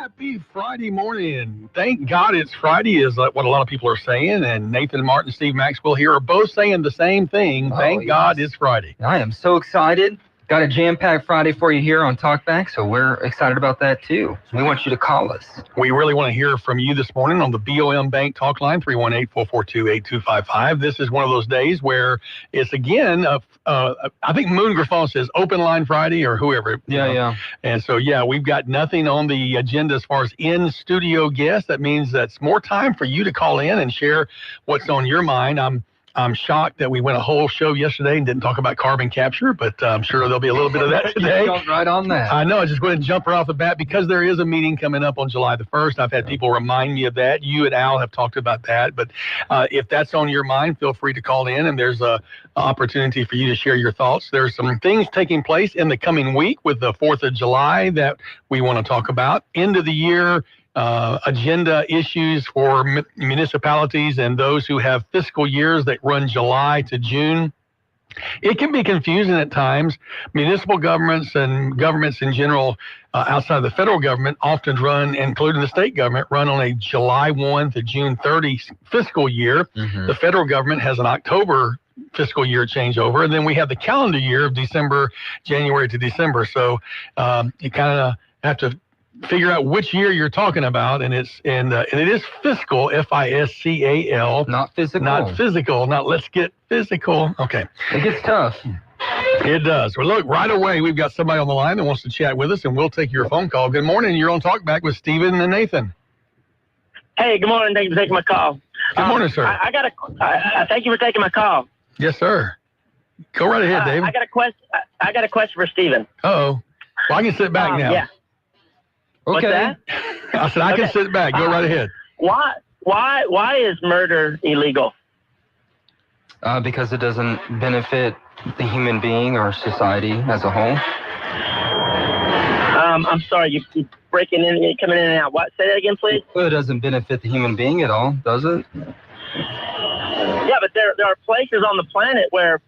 Happy Friday morning. Thank God it's Friday is what a lot of people are saying. And Nathan Martin, Steve Maxwell here are both saying the same thing. Thank God it's Friday. I am so excited. Got a jam-packed Friday for you here on Talkback, so we're excited about that too. We want you to call us. We really want to hear from you this morning on the BOM Bank Talk Line, 318-442-8255. This is one of those days where it's again, I think Moon Griffon says open line Friday or whoever. Yeah. And so, we've got nothing on the agenda as far as in-studio guests. That means that's more time for you to call in and share what's on your mind. I'm shocked that we went a whole show yesterday and didn't talk about carbon capture, but I'm sure there'll be a little bit of that today. Jumped right on that. I know. I just went and jump right off the bat because there is a meeting coming up on July the 1st. I've had people remind me of that. You and Al have talked about that. But if that's on your mind, feel free to call in, and there's a opportunity for you to share your thoughts. There's some things taking place in the coming week with the 4th of July that we want to talk about. End of the year agenda issues for municipalities and those who have fiscal years that run July to June. It can be confusing at times. Municipal governments and governments in general outside of the federal government often run, including the state government, run on a July 1 to June 30 fiscal year. Mm-hmm. The federal government has an October fiscal year changeover, and then we have the calendar year of January to December. So you kind of have to figure out which year you're talking about, and it is fiscal, FISCAL, not physical. Not physical. Not let's get physical. Okay, it gets tough. It does. Well, look, right away we've got somebody on the line that wants to chat with us, and we'll take your phone call. Good morning. You're on Talkback with Stephen and Nathan. Hey, good morning. Thank you for taking my call. Good morning, sir. Thank you for taking my call. Yes, sir. Go right ahead, David. I got a question for Stephen. Uh-oh. Well, I can sit back now. Yeah. Okay. What's that? I said I can sit back. Go right ahead. Why is murder illegal? Because it doesn't benefit the human being or society as a whole. I'm sorry, you keep breaking in, coming in and out. What? Say that again, please. Well, it doesn't benefit the human being at all, does it? Yeah, but there are places on the planet where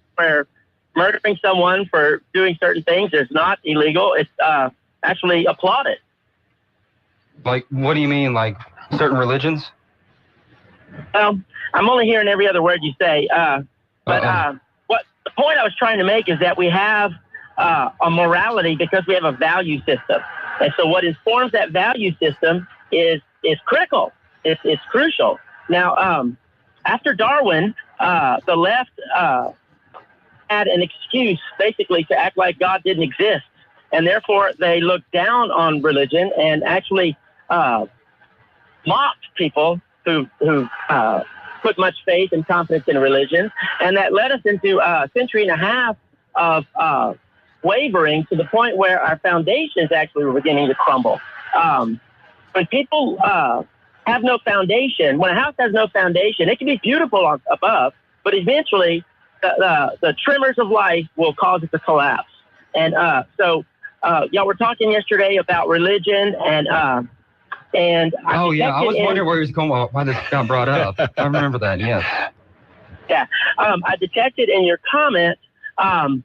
murdering someone for doing certain things is not illegal. It's actually applauded. Like, what do you mean, like certain religions? I'm only hearing every other word you say. What the point I was trying to make is that we have a morality because we have a value system. And so what informs that value system is critical. It's crucial. Now, after Darwin, the left had an excuse basically to act like God didn't exist. And therefore, they looked down on religion and actually mocked people who put much faith and confidence in religion. And that led us into a century and a half of wavering to the point where our foundations actually were beginning to crumble. When people have no foundation, when a house has no foundation, it can be beautiful above, but eventually the tremors of life will cause it to collapse. And so y'all were talking yesterday about religion and I was wondering where he was going, why this got brought up. I remember that, yes. Yeah, I detected in your comment the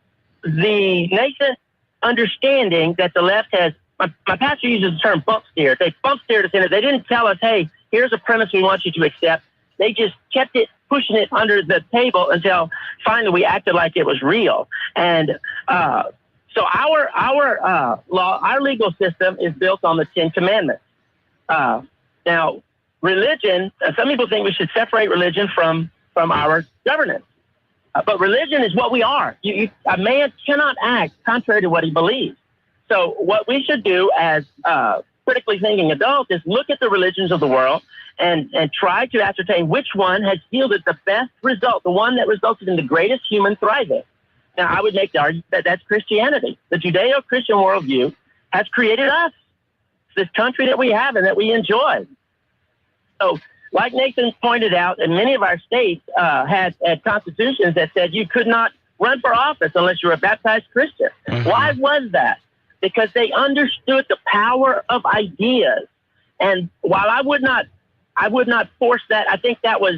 nascent understanding that the left has. My pastor uses the term bump steer. They bump steered us in it. They didn't tell us, hey, here's a premise we want you to accept. They just kept it, pushing it under the table until finally we acted like it was real. And so our law, our legal system is built on the 10 Commandments. Now, religion, some people think we should separate religion from our governance. But religion is what we are. A man cannot act contrary to what he believes. So what we should do as critically thinking adults is look at the religions of the world and try to ascertain which one has yielded the best result, the one that resulted in the greatest human thriving. Now, I would make the argument that that's Christianity. The Judeo-Christian worldview has created us, this country that we have and that we enjoy. So, like Nathan pointed out, and many of our states had constitutions that said you could not run for office unless you were a baptized Christian. Mm-hmm. Why was that? Because they understood the power of ideas. And while I would not force that, I think that was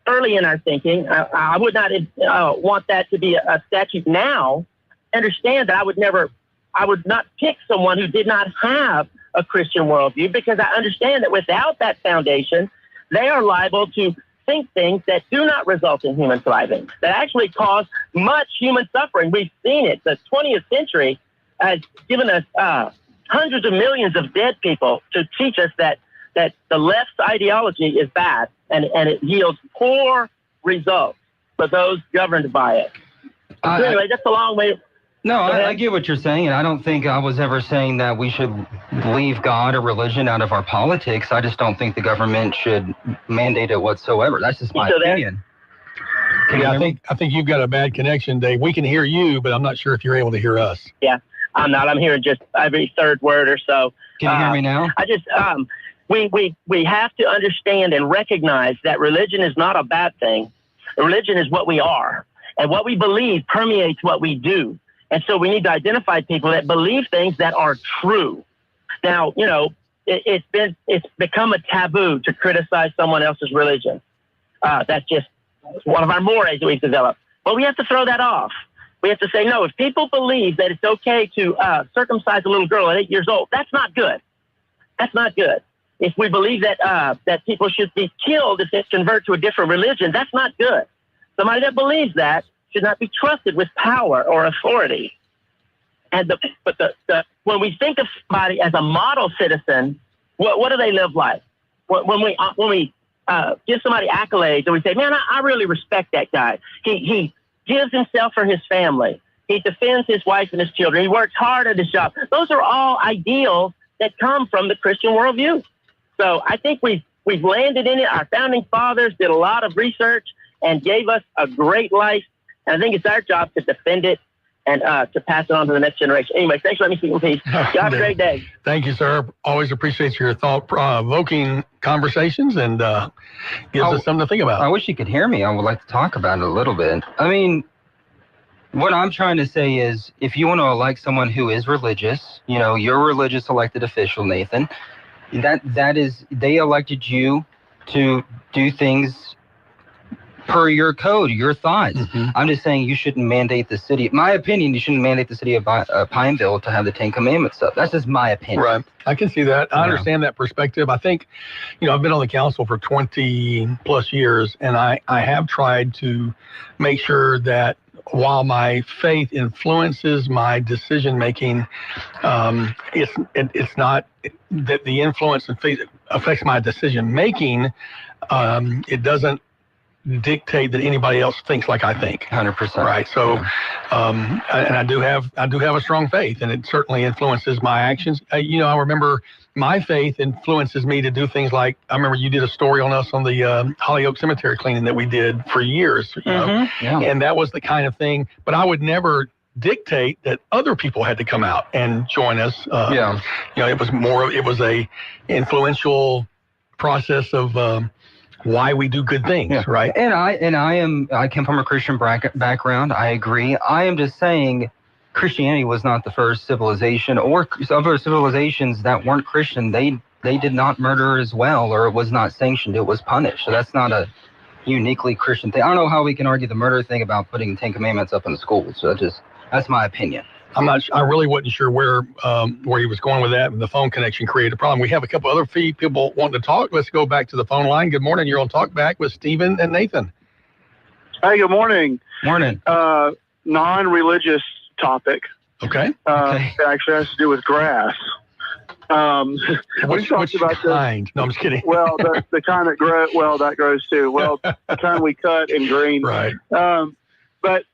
early in our thinking. I would not want that to be a statute now. Understand that I would not pick someone who did not have a Christian worldview because I understand that without that foundation, they are liable to think things that do not result in human thriving, that actually cause much human suffering. We've seen it. The 20th century has given us hundreds of millions of dead people to teach us that the left's ideology is bad and it yields poor results for those governed by it. So anyway, that's a long way. No, I get what you're saying, and I don't think I was ever saying that we should leave God or religion out of our politics. I just don't think the government should mandate it whatsoever. That's just my opinion. Yeah, I think you've got a bad connection, Dave. We can hear you, but I'm not sure if you're able to hear us. Yeah, I'm not. I'm hearing just every third word or so. Can you hear me now? I just we have to understand and recognize that religion is not a bad thing. Religion is what we are, and what we believe permeates what we do. And so we need to identify people that believe things that are true. Now, you know, it's become a taboo to criticize someone else's religion. That's just one of our mores that we've developed. But we have to throw that off. We have to say, no, if people believe that it's okay to circumcise a little girl at 8 years old, that's not good. That's not good. If we believe that people should be killed if they convert to a different religion, that's not good. Somebody that believes that should not be trusted with power or authority. And when we think of somebody as a model citizen, what do they live like? When we give somebody accolades and we say, man, I really respect that guy. He gives himself for his family. He defends his wife and his children. He works hard at his job. Those are all ideals that come from the Christian worldview. So I think we've landed in it. Our founding fathers did a lot of research and gave us a great life. And I think it's our job to defend it and to pass it on to the next generation. Anyway, thanks for letting me speak in peace. You have a great day. Thank you, sir. Always appreciate your thought-provoking conversations and gives us something to think about. I wish you could hear me. I would like to talk about it a little bit. I mean, what I'm trying to say is if you want to elect someone who is religious, you know, you're a religious elected official, Nathan, that is, they elected you to do things per your code, your thoughts. Mm-hmm. I'm just saying you shouldn't mandate the city. My opinion, you shouldn't mandate the city of Pineville to have the 10 Commandments up. That's just my opinion. Right. I can see that. I understand that perspective. I think, you know, I've been on the council for 20 plus years, and I have tried to make sure that while my faith influences my decision making, it's not that the influence and faith affects my decision making. It doesn't dictate that anybody else thinks like I think. 100%. Right. So, and I do have a strong faith, and it certainly influences my actions. You know, I remember my faith influences me to do things like, I remember you did a story on us on the Holly Oak Cemetery cleaning that we did for years, you know, and that was the kind of thing, but I would never dictate that other people had to come out and join us. You know, it was a influential process of, why we do good things, right? And I come from a Christian background. I agree. I am just saying Christianity was not the first civilization, or other civilizations that weren't Christian. They did not murder as well, or it was not sanctioned. It was punished. So that's not a uniquely Christian thing. I don't know how we can argue the murder thing about putting 10 Commandments up in the schools. So that's my opinion. I really wasn't sure where he was going with that, and the phone connection created a problem. We have a couple other people wanting to talk. Let's go back to the phone line. Good morning. You're on Talk Back with Stephen and Nathan. Hey, good morning. Morning. Non-religious topic. Okay. It actually has to do with grass. Which kind? No, I'm just kidding. Well, the kind that grows. Well, that grows too. Well, the kind we cut and green. Right. But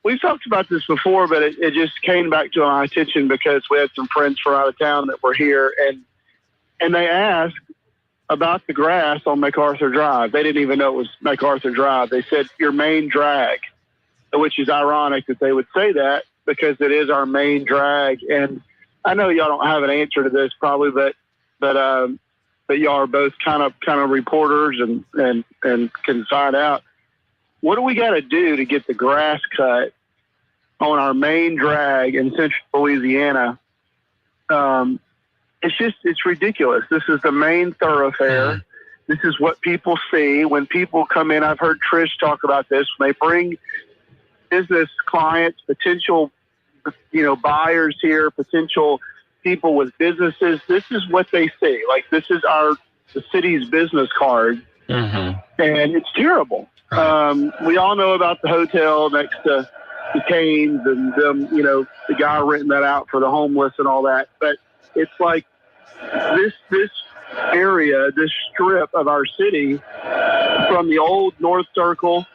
we've talked about this before, but it just came back to my attention because we had some friends from out of town that were here, and they asked about the grass on MacArthur Drive. They didn't even know it was MacArthur Drive. They said your main drag, which is ironic that they would say that because it is our main drag. And I know y'all don't have an answer to this probably, but y'all are both kind of reporters and can find out. What do we got to do to get the grass cut on our main drag in central Louisiana? It's ridiculous. This is the main thoroughfare. This is what people see when people come in. I've heard Trish talk about this. When they bring business clients, potential, buyers here, potential people with businesses, this is what they see. Like, this is the city's business card, and it's terrible. Right. We all know about the hotel next to the Canes and them, the guy renting that out for the homeless and all that. But it's like this area, this strip of our city, from the old North Circle,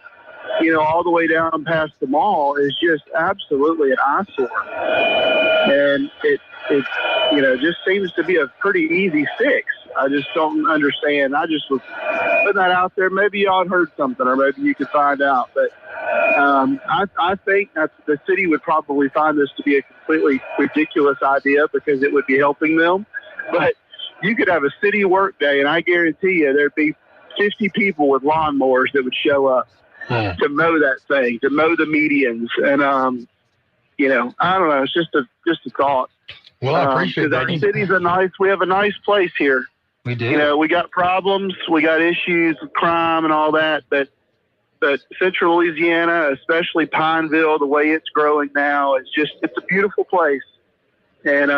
all the way down past the mall, is just absolutely an eyesore. And it just seems to be a pretty easy fix. I just don't understand. I just was putting that out there. Maybe y'all had heard something, or maybe you could find out. But I think that the city would probably find this to be a completely ridiculous idea because it would be helping them. But you could have a city work day, and I guarantee you there'd be 50 people with lawnmowers that would show up to mow that thing, to mow the medians. And, I don't know. It's just a thought. Well, I appreciate that. We have a nice place here. We do. We got problems, we got issues with crime and all that, but Central Louisiana, especially Pineville, the way it's growing now, it's a beautiful place. And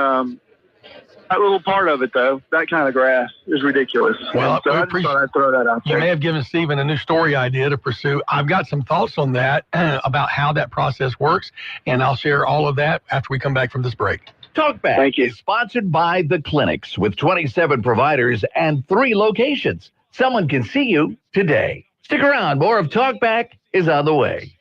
that little part of it, though, that kind of grass is ridiculous. Well, so I just thought I'd throw that out there. You may have given Stephen a new story idea to pursue. I've got some thoughts on that about how that process works, and I'll share all of that after we come back from this break. Talkback Thank you. is sponsored by The Clinics with 27 providers and 3 locations. Someone can see you today. Stick around. More of Talkback is on the way.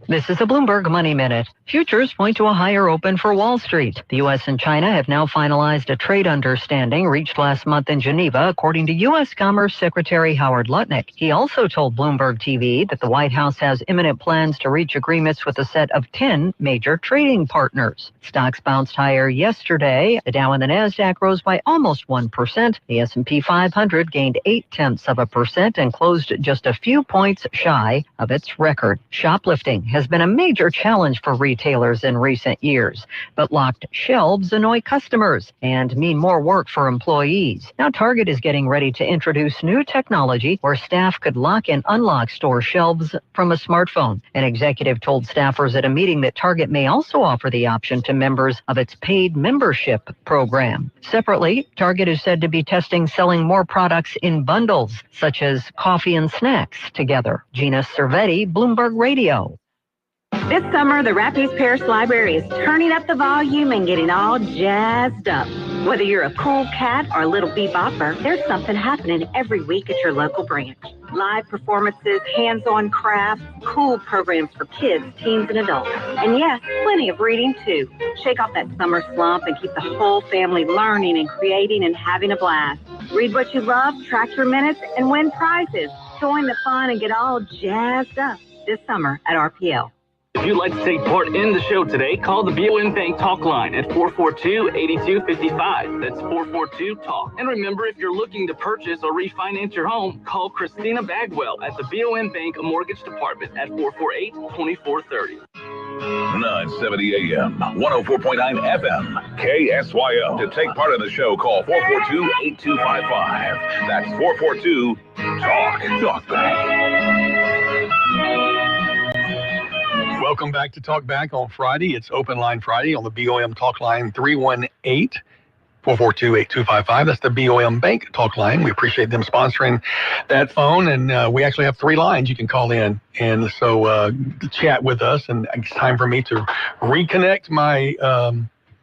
This is a Bloomberg Money Minute. Futures point to a higher open for Wall Street. The U.S. and China have now finalized a trade understanding reached last month in Geneva, according to U.S. Commerce Secretary Howard Lutnick. He also told Bloomberg TV that the White House has imminent plans to reach agreements with a set of 10 major trading partners. Stocks bounced higher yesterday. The Dow and the Nasdaq rose by almost 1%. The S&P 500 gained 0.8% and closed just a few points shy of its record. Shoplifting has been a major challenge for retailers in recent years, but locked shelves annoy customers and mean more work for employees. Now Target is getting ready to introduce new technology where staff could lock and unlock store shelves from a smartphone. An executive told staffers at a meeting that Target may also offer the option to members of its paid membership program. Separately, Target is said to be testing selling more products in bundles, such as coffee and snacks together. Gina Cervetti, Bloomberg Radio. This summer, the Rapides Parish Library is turning up the volume and getting all jazzed up. Whether you're a cool cat or a little bebopper, there's something happening every week at your local branch. Live performances, hands-on crafts, cool programs for kids, teens, and adults. And yes, plenty of reading, too. Shake off that summer slump and keep the whole family learning and creating and having a blast. Read what you love, track your minutes, and win prizes. Join the fun and get all jazzed up this summer at RPL. If you'd like to take part in the show today, call the BOM Bank Talk line at 442-8255. That's 442-TALK. And remember, if you're looking to purchase or refinance your home, call Christina Bagwell at the BOM Bank Mortgage Department at 448-2430. 970 AM, 104.9 FM, KSYO. To take part in the show, call 442-8255. That's 442-TALK. Talkback. Welcome back to Talk Back on Friday. It's Open Line Friday on the BOM Talk Line 318-442-8255. That's the BOM Bank Talk Line. We appreciate them sponsoring that phone. And we actually have 3 lines you can call in. And so chat with us. And it's time for me to reconnect my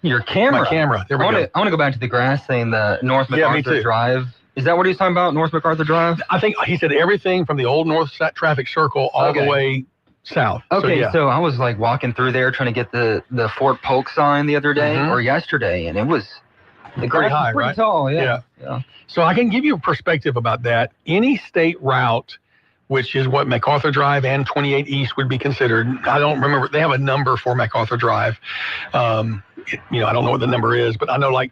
your camera. My camera. There we go. I want to go back to the grass saying the North MacArthur Drive. Is that what he was talking about, North MacArthur Drive? I think he said everything from the old North Traffic Circle all the way south. Okay, so I was like walking through there trying to get the Fort Polk sign the other day or yesterday, and it was pretty high, pretty right? Tall, yeah. So I can give you a perspective about that. Any state route, which is what MacArthur Drive and 28 East would be considered. I don't remember. They have a number for MacArthur Drive. I don't know what the number is, but I know like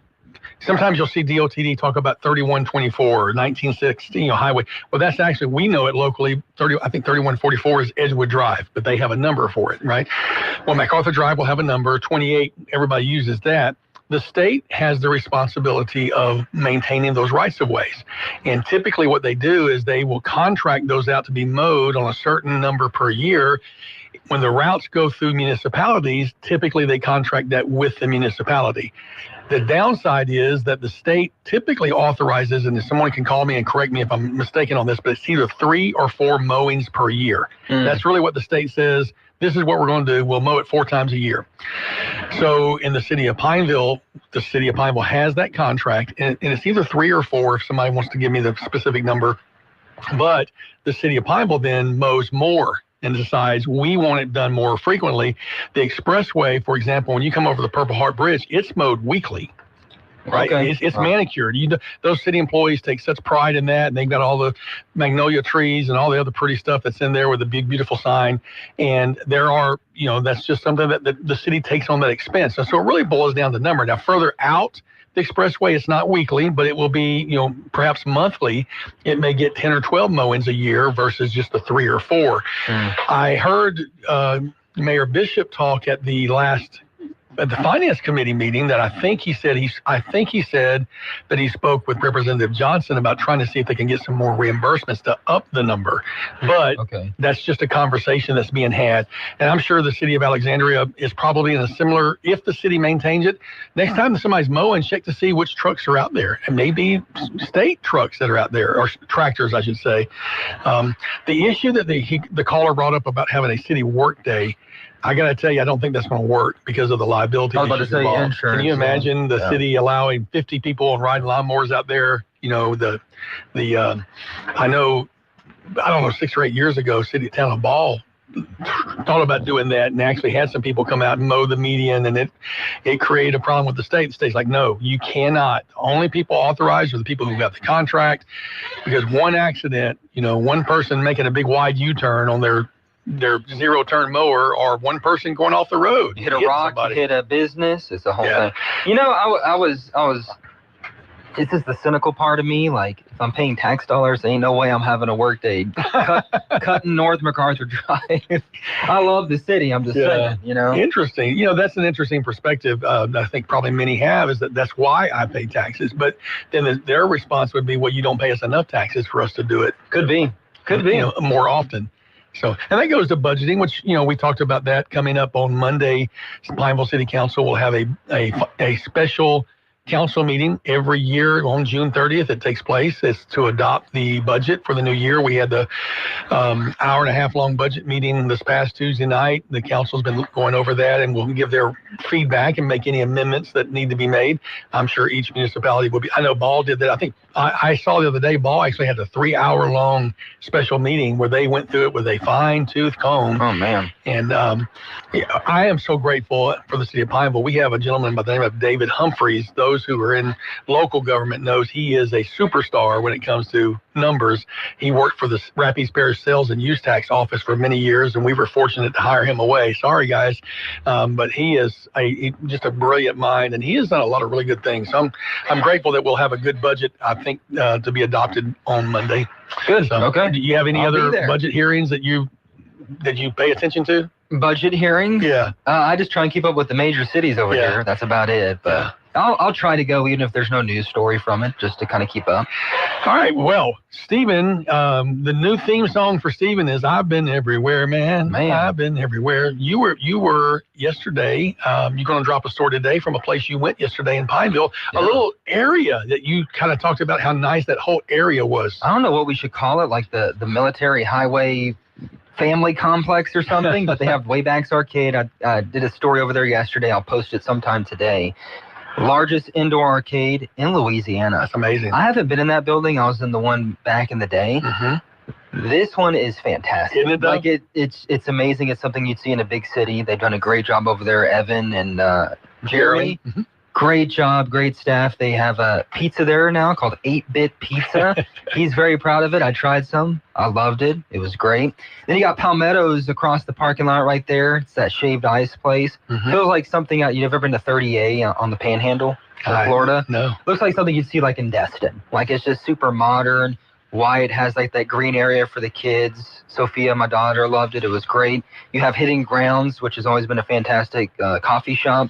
sometimes you'll see DOTD talk about 3124 or 1960 highway. Well, that's actually, we know it locally. I think 3144 is Edgewood Drive, but they have a number for it, right? Well, MacArthur Drive will have a number. 28, everybody uses that. the state has the responsibility of maintaining those rights of ways. And typically what they do is they will contract those out to be mowed on a certain number per year. When the routes go through municipalities, typically they contract that with the municipality. The downside is that the state typically authorizes, and someone can call me and correct me if I'm mistaken on this, but it's either 3 or 4 mowings per year. That's really what the state says. This is what we're going to do. We'll mow it 4 times a year. So in the city of Pineville, the city of Pineville has that contract, and it's either 3 or 4 if somebody wants to give me the specific number. But the city of Pineville then mows more and decides we want it done more frequently. The expressway, for example, when you come over the Purple Heart Bridge, it's mowed weekly. Right, Okay. it's manicured. Those city employees take such pride in that, and they've got all the magnolia trees and all the other pretty stuff that's in there with the big, beautiful sign. And there are, that's just something that the city takes on that expense. And so it really boils down to number. Now, further out the expressway, it's not weekly, but it will be, perhaps monthly. It may get 10 or 12 mowings a year versus just the 3 or 4. I heard Mayor Bishop talk at the finance committee meeting that I think he said that he spoke with Representative Johnson about trying to see if they can get some more reimbursements to up the number. But that's just a conversation that's being had. And I'm sure the city of Alexandria is probably in a similar, if the city maintains it, next time somebody's mowing, check to see which trucks are out there. And maybe state trucks that are out there, or tractors, I should say. The issue that the caller brought up about having a city work day, I got to tell you, I don't think that's going to work because of the liability issues involved. Insurance. Can you imagine the city allowing 50 people and riding lawnmowers out there? I know, 6 or 8 years ago, town of Ball thought about doing that and actually had some people come out and mow the median, and it created a problem with the state. The state's like, no, you cannot. The only people authorized are the people who got the contract, because one accident, one person making a big wide U-turn on their zero-turn mower, or one person going off the road. You hit a rock, you hit a business. It's a whole thing. I was. This is the cynical part of me. Like, if I'm paying tax dollars, ain't no way I'm having a work day cutting North MacArthur Drive. I love the city. I'm just saying, Interesting. That's an interesting perspective. I think probably many have, is that's why I pay taxes. But then their response would be, well, you don't pay us enough taxes for us to do it. Could be. More often. So, and that goes to budgeting, which, we talked about that coming up on Monday. Pineville City Council will have a special council meeting every year on June 30th. It takes place. It's to adopt the budget for the new year. We had the hour and a half long budget meeting this past Tuesday night. The council's been going over that, and will give their feedback and make any amendments that need to be made. I'm sure each municipality will be. I know Ball did that. I think I saw the other day, Ball actually had a 3-hour long special meeting where they went through it with a fine-tooth comb. Oh, man. And I am so grateful for the city of Pineville. We have a gentleman by the name of David Humphreys. Those who are in local government knows he is a superstar when it comes to numbers. He worked for the Rapides Parish Sales and Use Tax Office for many years, and we were fortunate to hire him away. Sorry, guys. But he is just a brilliant mind, and he has done a lot of really good things. So I'm grateful that we'll have a good budget, I think, to be adopted on Monday. Good. So, okay. Do you have any other budget hearings that you pay attention to? Budget hearings? Yeah. I just try and keep up with the major cities over here. That's about it. But I'll try to go even if there's no news story from it, just to kind of keep up. All right. Well, Stephen, the new theme song for Stephen is "I've Been Everywhere, Man. I've been everywhere." You were yesterday. You're going to drop a story today from a place you went yesterday in Pineville, a little area that you kind of talked about how nice that whole area was. I don't know what we should call it, like the military highway family complex or something, but they have Waybacks Arcade. I did a story over there yesterday. I'll post it sometime today. Largest indoor arcade in Louisiana. That's amazing. I haven't been in that building. I was in the one back in the day. This one is fantastic. Isn't it, though? Like it's amazing. It's something you'd see in a big city. They've done a great job over there. Evan and Jeremy. Great job, great staff. They have a pizza there now called 8-Bit Pizza. He's very proud of it. I tried some. I loved it. It was great. Then you got Palmetto's across the parking lot right there. It's that shaved ice place. Feels like something you've ever been to 30A on the Panhandle of Florida? No. Looks like something you'd see like in Destin. Like, it's just super modern. Wyatt has like that green area for the kids. Sophia, my daughter, loved it. It was great. You have Hidden Grounds, which has always been a fantastic coffee shop.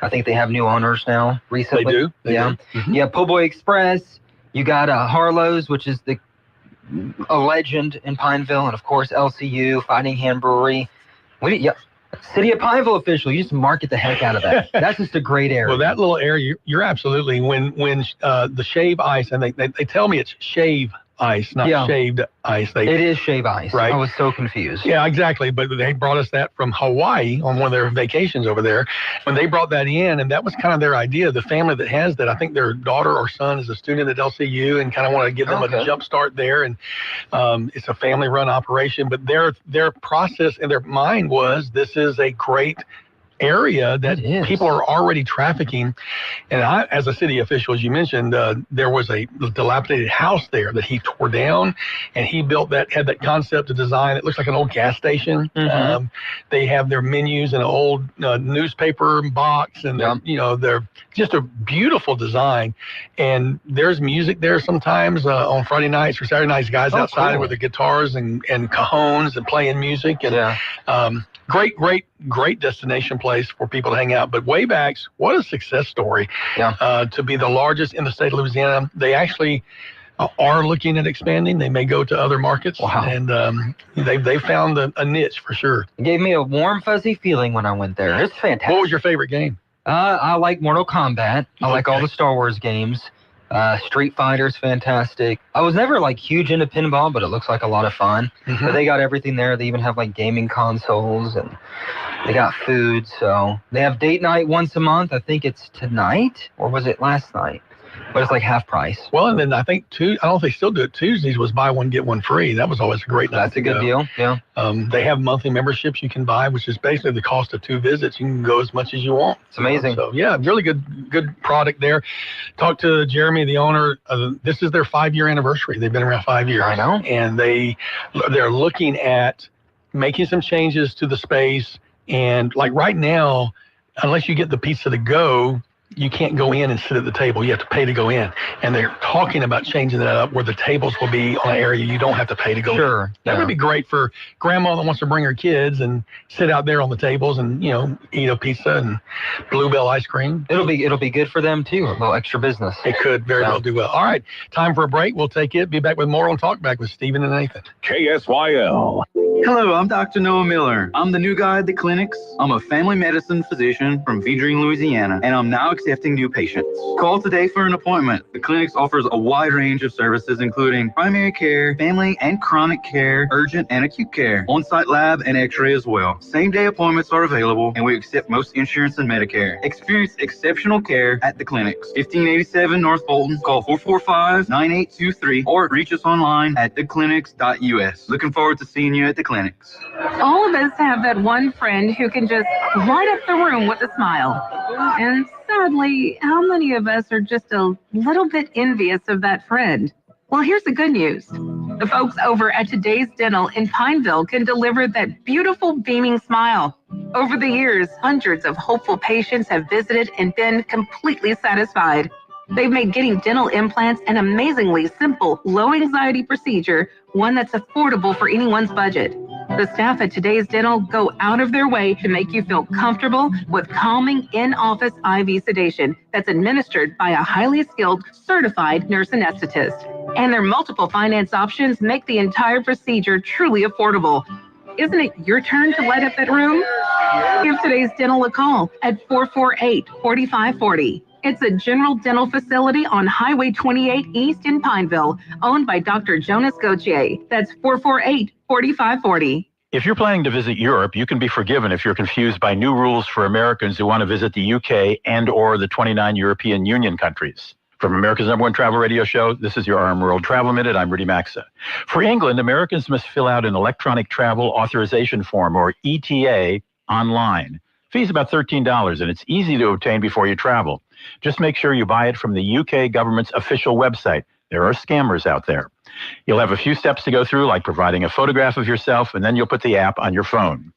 I think they have new owners now recently. They do? They yeah. do. Mhm. Yeah, Po' Boy Express. You got Harlow's, which is a legend in Pineville, and of course LCU, Fighting Hand Brewery. City of Pineville official. You just market the heck out of that. That's just a great area. Well, that little area, you're absolutely, when the shave ice, and they tell me it's shave ice, not shaved ice. It is shave ice. Right. I was so confused. Yeah, exactly. But they brought us that from Hawaii on one of their vacations over there. When they brought that in, and that was kind of their idea. The family that has that, I think their daughter or son is a student at LCU, and kind of want to give them a jump start there. And it's a family-run operation. But their process and their mind was, this is a great area that people are already trafficking. And I, as a city official, as you mentioned, there was a dilapidated house there that he tore down, and he built that, had that concept to design. It looks like an old gas station. Mm-hmm. They have their menus in an old newspaper box, and they're just a beautiful design. And there's music there sometimes on Friday nights or Saturday nights, guys outside with their guitars and cajones and playing music. And great destination place for people to hang out. But Waybacks, what a success story to be the largest in the state of Louisiana. They actually are looking at expanding. They may go to other markets. Wow. And they found a niche for sure. It gave me a warm, fuzzy feeling when I went there. It's fantastic. What was your favorite game? I like Mortal Kombat. I like all the Star Wars games. Street Fighter's fantastic. I was never huge into pinball, but it looks like a lot of fun. Mm-hmm. But they got everything there. They even have gaming consoles, and they got food. So they have date night once a month. I think it's tonight, or was it last night? But it's half price. Well, and then I think I don't know if they still do it. Tuesdays was buy one, get one free. That was always a great night. That's a good deal. Yeah. They have monthly memberships you can buy, which is basically the cost of 2 visits. You can go as much as you want. It's amazing. So yeah, really good product there. Talked to Jeremy, the owner. This is their 5-year anniversary. They've been around 5 years. I know. And they're looking at making some changes to the space. And right now, unless you get the pizza to go, you can't go in and sit at the table. You have to pay to go in. And they're talking about changing that up where the tables will be on an area you don't have to pay to go in. That would be great for grandma that wants to bring her kids and sit out there on the tables and, eat a pizza and Bluebell ice cream. It'll be good for them too. A little extra business. It could very well do well. All right. Time for a break. We'll take it. Be back with more on Talkback with Stephen and Nathan. KSYL. Hello, I'm Dr. Noah Miller. I'm the new guy at the clinics. I'm a family medicine physician from Vedrine, Louisiana, and I'm now accepting new patients. Call today for an appointment. The clinics offers a wide range of services, including primary care, family and chronic care, urgent and acute care, on-site lab and x-ray as well. Same-day appointments are available, and we accept most insurance and Medicare. Experience exceptional care at the clinics. 1587 North Fulton. Call 445-9823 or reach us online at theclinics.us. Looking forward to seeing you at the clinics. All of us have that one friend who can just light up the room with a smile. And sadly, how many of us are just a little bit envious of that friend? Well, here's the good news. The folks over at Today's Dental in Pineville can deliver that beautiful beaming smile. Over the years, hundreds of hopeful patients have visited and been completely satisfied. They've made getting dental implants an amazingly simple, low-anxiety procedure, one that's affordable for anyone's budget. The staff at Today's Dental go out of their way to make you feel comfortable with calming in-office IV sedation that's administered by a highly skilled, certified nurse anesthetist. And their multiple finance options make the entire procedure truly affordable. Isn't it your turn to light up that room? Give Today's Dental a call at 448-4540. It's a general dental facility on Highway 28 East in Pineville, owned by Dr. Jonas Gauthier. That's 448-4540. If you're planning to visit Europe, you can be forgiven if you're confused by new rules for Americans who want to visit the UK and or the 29 European Union countries. From America's #1 travel radio show, this is your RM World Travel Minute. I'm Rudy Maxa. For England, Americans must fill out an electronic travel authorization form, or ETA, online. Fee's about $13, and it's easy to obtain before you travel. Just make sure you buy it from the UK government's official website. There are scammers out there. You'll have a few steps to go through, like providing a photograph of yourself, and then you'll put the app on your phone.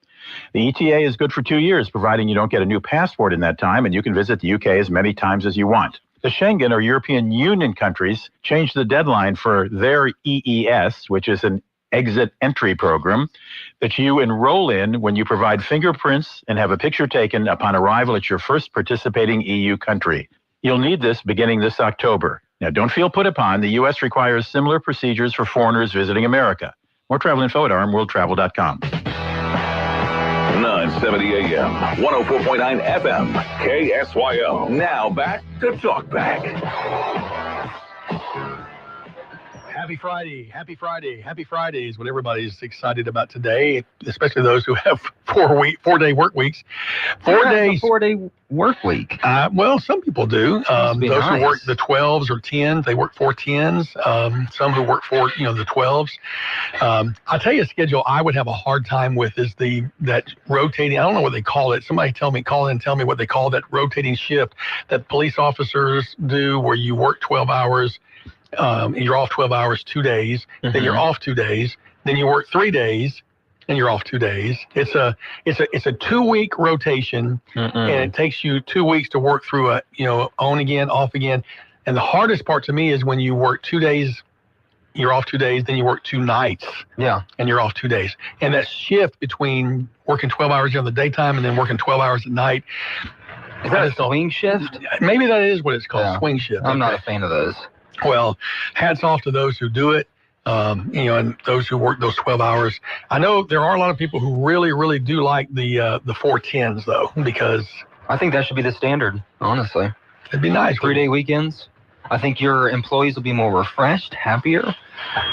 The ETA is good for 2 years, providing you don't get a new passport in that time, and you can visit the UK as many times as you want. The Schengen or European Union countries changed the deadline for their EES, which is an exit entry program that you enroll in when you provide fingerprints and have a picture taken upon arrival at your first participating EU country. You'll need this beginning this October. Now, don't feel put upon. The U.S. requires similar procedures for foreigners visiting America. More travel info at rmworldtravel.com. 970 AM, 104.9 FM, KSYO. Now back to Talk Back. Happy Friday, happy Friday, happy Friday is what everybody's excited about today, especially those who have 4-day work weeks. 4 days. 4-day work week. Well, some people do. Those nice. who work the 12s or 10s, they work 4 10s. Some who work the 12s. I'll tell you a schedule I would have a hard time with is that rotating. I don't know what they call it. Somebody call in and tell me what they call that rotating shift that police officers do, where you work 12 hours. You're off 12 hours 2 days, then you're off 2 days, then you work 3 days, and you're off 2 days. It's a 2-week rotation, and it takes you 2 weeks to work through on again, off again. And the hardest part to me is when you work 2 days, you're off 2 days, then you work 2 nights, and you're off 2 days. And that shift between working 12 hours during the daytime and then working 12 hours at night. Is that a swing shift? Maybe that is what it's called, swing shift. I'm not a fan of those. Well, hats off to those who do it, and those who work those 12 hours. I know there are a lot of people who really, really do like the 4-10s, though, because I think that should be the standard, honestly. It'd be nice. 3-day weekends. I think your employees will be more refreshed, happier.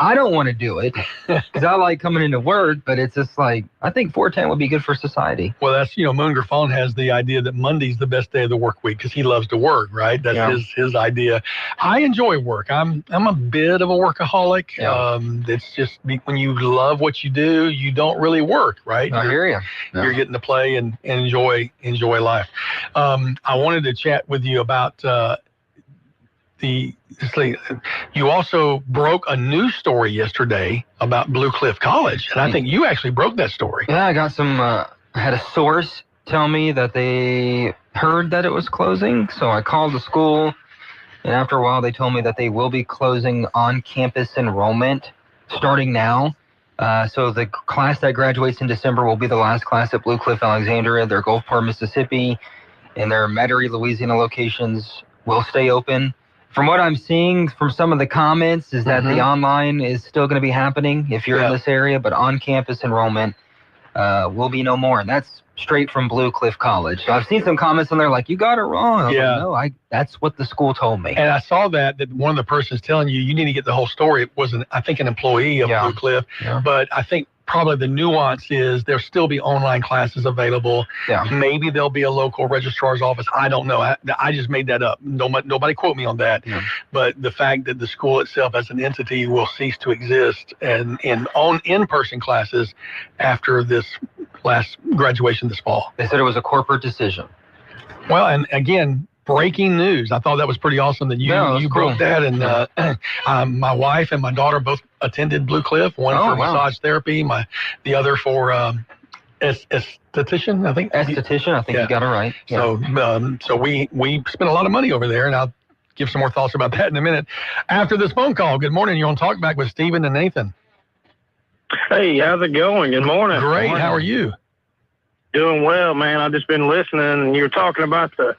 I don't want to do it because I like coming into work, but it's just like, I think 4-10 would be good for society. Well, that's, Moon Griffon has the idea that Monday's the best day of the work week because he loves to work, right? That's his idea. I enjoy work. I'm a bit of a workaholic. It's just when you love what you do, you don't really work, right? I hear you. You're getting to play and enjoy life. I wanted to chat with you about you also broke a news story yesterday about Blue Cliff College, and I think you actually broke that story. Yeah, I got I had a source tell me that they heard that it was closing, so I called the school, and after a while they told me that they will be closing on-campus enrollment starting now. So the class that graduates in December will be the last class at Blue Cliff Alexandria. Their Gulfport, Mississippi, and their Metairie, Louisiana locations will stay open. From what I'm seeing from some of the comments is that the online is still going to be happening if you're in this area, but on-campus enrollment will be no more. And that's straight from Blue Cliff College. So I've seen some comments on there like, you got it wrong. I was like, no, that's what the school told me. And I saw that one of the persons telling you need to get the whole story. It was, I think, an employee of Blue Cliff. But I think probably the nuance is there'll still be online classes available. Maybe there'll be a local registrar's office. I don't know. I just made that up. Nobody quote me on that. But the fact that the school itself as an entity will cease to exist and on in-person classes after this last graduation this fall. They said it was a corporate decision. Well, and again, breaking news. I thought that was pretty awesome that you broke that. And my wife and my daughter both attended Blue Cliff, one for massage therapy, the other for esthetician, I think. Esthetician, I think you got it right. So we spent a lot of money over there, and I'll give some more thoughts about that in a minute. After this phone call, good morning. You're on Talk Back with Stephen and Nathan. Hey, how's it going? Good morning. Great. Good morning. How are you? Doing well, man. I've just been listening, and you were talking about the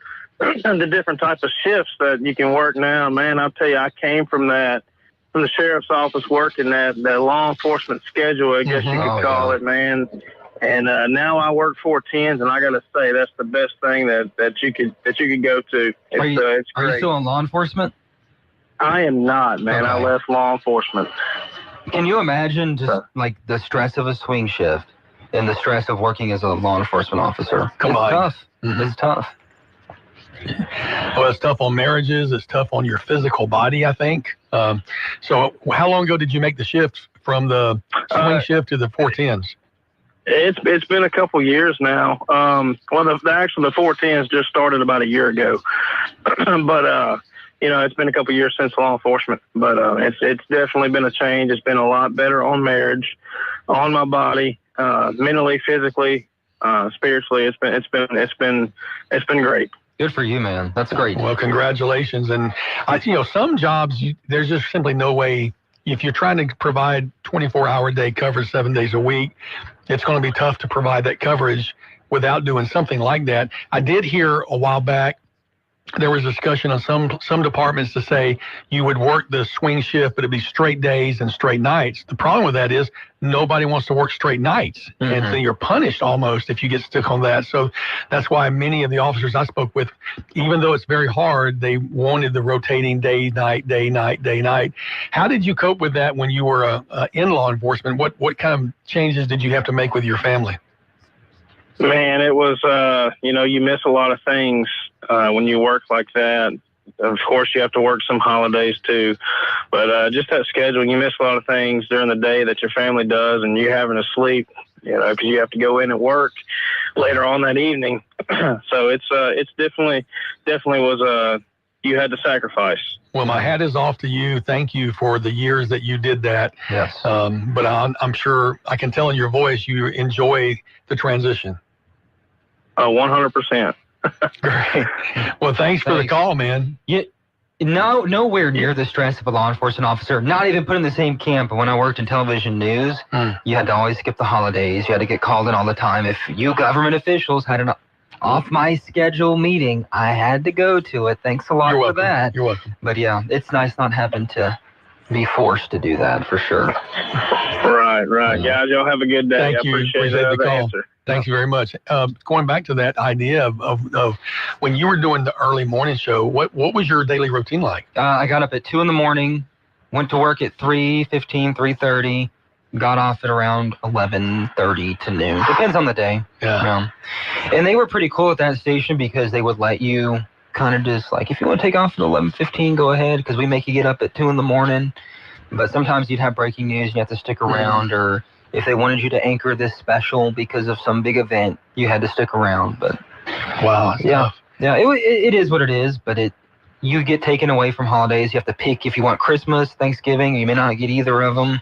different types of shifts that you can work now. Man, I'll tell you, I came from the sheriff's office working that law enforcement schedule, I guess you could call it, man. And now I work 4-10s, and I got to say that's the best thing that you could go to. It's great. Are you still in law enforcement? I am not, man. I left law enforcement. Can you imagine just like the stress of a swing shift and the stress of working as a law enforcement officer? It's tough. It's tough. Well, it's tough on marriages. It's tough on your physical body, I think. So how long ago did you make the shift from the swing shift to the 4-10s? It's been a couple years now. The 4-10s just started about a year ago. But, it's been a couple years since law enforcement. But it's definitely been a change. It's been a lot better on marriage, on my body, mentally, physically, spiritually. It's been great. Good for you, man. That's great. Well, congratulations. And some jobs, there's just simply no way if you're trying to provide 24-hour-a-day coverage 7 days a week, it's going to be tough to provide that coverage without doing something like that. I did hear a while back there was discussion on some departments to say you would work the swing shift, but it'd be straight days and straight nights. The problem with that is nobody wants to work straight nights, and so you're punished almost if you get stuck on that. So that's why many of the officers I spoke with, even though it's very hard, they wanted the rotating day, night, day, night, day, night. How did you cope with that when you were in law enforcement? What kind of changes did you have to make with your family? Man, it was, you miss a lot of things when you work like that. Of course, you have to work some holidays too, but just that schedule, you miss a lot of things during the day that your family does, and you're having to sleep, because you have to go in and work later on that evening. So it's definitely was you had to sacrifice. Well, my hat is off to you. Thank you for the years that you did that. Yes. But I'm sure I can tell in your voice you enjoy the transition. 100%. Great. Well, thanks for the call, man. Nowhere near the stress of a law enforcement officer, not even put in the same camp. But when I worked in television news, you had to always skip the holidays. You had to get called in all the time. If you government officials had an off my schedule meeting, I had to go to it. Thanks a lot for that. You're welcome. But yeah, it's nice not having to be forced to do that for sure. Right. Guys, y'all have a good day. Thank I you. appreciate the call. answer. Thank you very much. Going back to that idea of when you were doing the early morning show, what was your daily routine like? I got up at 2 a.m, went to work at 3:15, 3:30, got off at around 11:30 to noon. Depends on the day. Yeah. And they were pretty cool at that station because they would let you kind of just like, if you want to take off at 11:15, go ahead, because we make you get up at 2 a.m. But sometimes you'd have breaking news and you have to stick around, or if they wanted you to anchor this special because of some big event, you had to stick around. But wow, yeah, it is what it is. But you get taken away from holidays. You have to pick if you want Christmas, Thanksgiving. You may not get either of them.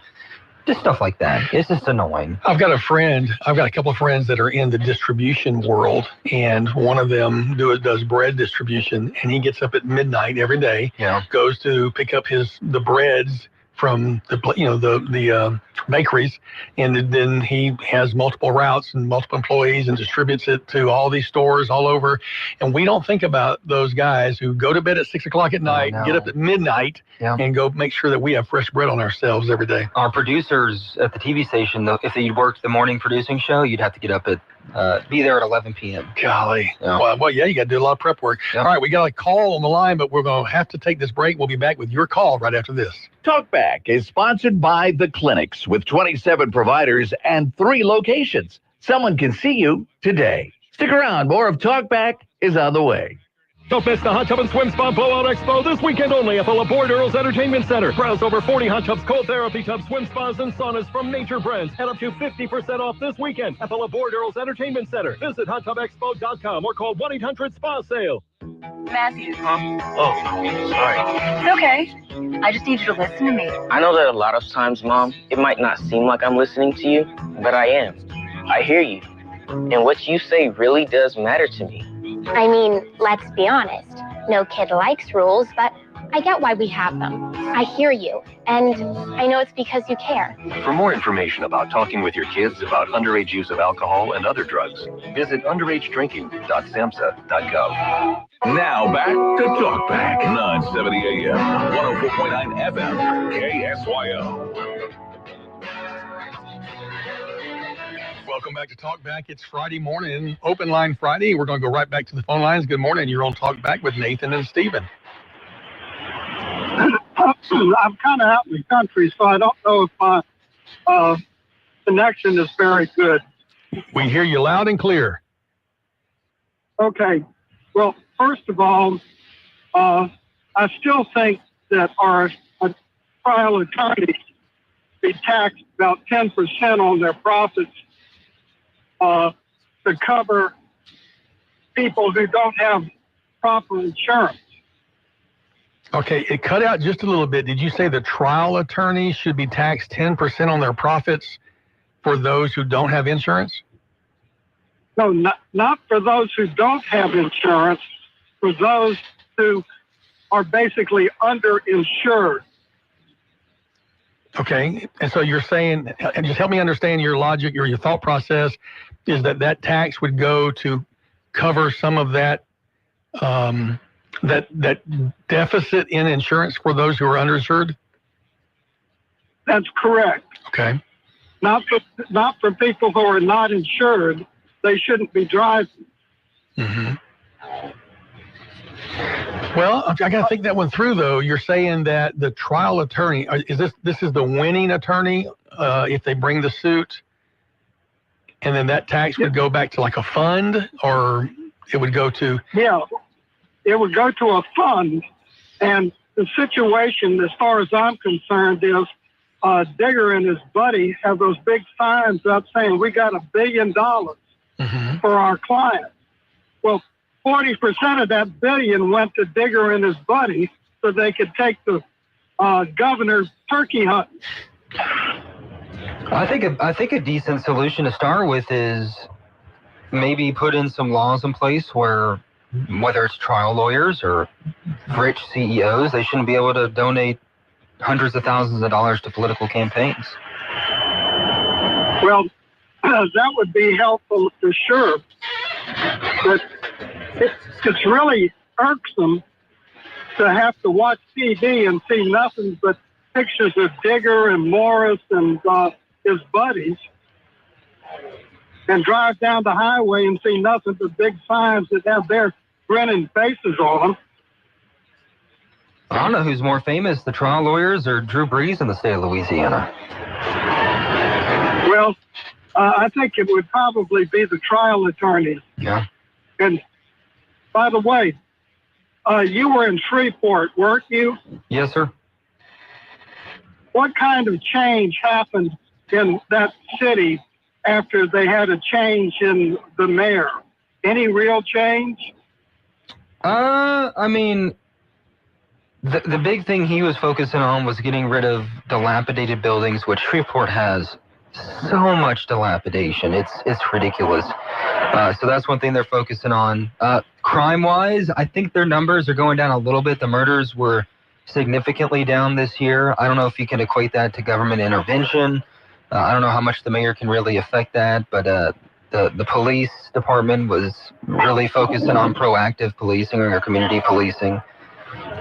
Just stuff like that. It's just annoying. I've got a couple of friends that are in the distribution world, and one of them does bread distribution, and he gets up at midnight every day, goes to pick up the breads from the bakeries, and then he has multiple routes and multiple employees and distributes it to all these stores all over. And we don't think about those guys who go to bed at 6 o'clock at night, get up at midnight, and go make sure that we have fresh bread on ourselves every day. Our producers at the TV station, though, if you worked the morning producing show, you'd have to get up at be there at 11 p.m. Golly. Yeah. Well, you got to do a lot of prep work. All right, we got a call on the line, but we're going to have to take this break. We'll be back with your call right after this. Talkback is sponsored by The Clinics with 27 providers and 3 locations. Someone can see you today. Stick around. More of Talkback is on the way. Don't miss the Hot Tub and Swim Spa Blowout Expo this weekend only at the LaBorde Earls Entertainment Center. Browse over 40 hot tubs, cold therapy tubs, swim spas, and saunas from Nature Brands. And up to 50% off this weekend at the LaBorde Earls Entertainment Center. Visit hottubexpo.com or call 1-800-SPA-SALE. Matthew. Oh, sorry. It's okay. I just need you to listen to me. I know that a lot of times, Mom, it might not seem like I'm listening to you, but I am. I hear you. And what you say really does matter to me. I mean, let's be honest. No kid likes rules, but I get why we have them. I hear you, and I know it's because you care. For more information about talking with your kids about underage use of alcohol and other drugs, visit underagedrinking.samhsa.gov. Now back to Talkback, 970 AM, 104.9 FM, KSYO. Welcome back to Talkback. It's Friday morning, Open Line Friday. We're going to go right back to the phone lines. Good morning. You're on Talkback with Nathan and Steven. I'm kind of out in the country, so I don't know if my connection is very good. We hear you loud and clear. Okay. Well, first of all, I still think that our trial attorneys be taxed about 10% on their profits to cover people who don't have proper insurance. Okay, it cut out just a little bit. Did you say the trial attorneys should be taxed 10% on their profits for those who don't have insurance? No, not for those who don't have insurance, for those who are basically underinsured. Okay, and so you're saying, and just help me understand your logic or your thought process, is that tax would go to cover some of that that deficit in insurance for those who are underinsured? That's correct. Okay. Not for people who are not insured. They shouldn't be driving. Mm-hmm. Well, I got to think that one through, though. You're saying that the trial attorney, this is the winning attorney if they bring the suit, and then that tax would go back to like a fund, or it would go to? Yeah, it would go to a fund, and the situation, as far as I'm concerned, is Digger and his buddy have those big signs up saying, we got $1 billion for our client. Well, 40% of that $1 billion went to Digger and his buddy so they could take the governor's turkey hunting. I think a decent solution to start with is maybe put in some laws in place where, whether it's trial lawyers or rich CEOs, they shouldn't be able to donate hundreds of thousands of dollars to political campaigns. Well, that would be helpful for sure. But it's really irksome to have to watch TV and see nothing but pictures of Digger and Morris and his buddies, and drive down the highway and see nothing but big signs that have their grinning faces on them. I don't know who's more famous, the trial lawyers or Drew Brees in the state of Louisiana. Well, I think it would probably be the trial attorneys. Yeah. And by the way, you were in Shreveport, weren't you? Yes, sir. What kind of change happened in that city after they had a change in the mayor? Any real change? I mean, the big thing he was focusing on was getting rid of dilapidated buildings, which Shreveport has so much dilapidation. It's ridiculous. So that's one thing they're focusing on. Crime-wise, I think their numbers are going down a little bit. The murders were significantly down this year. I don't know if you can equate that to government intervention. I don't know how much the mayor can really affect that, but the police department was really focusing on proactive policing or community policing.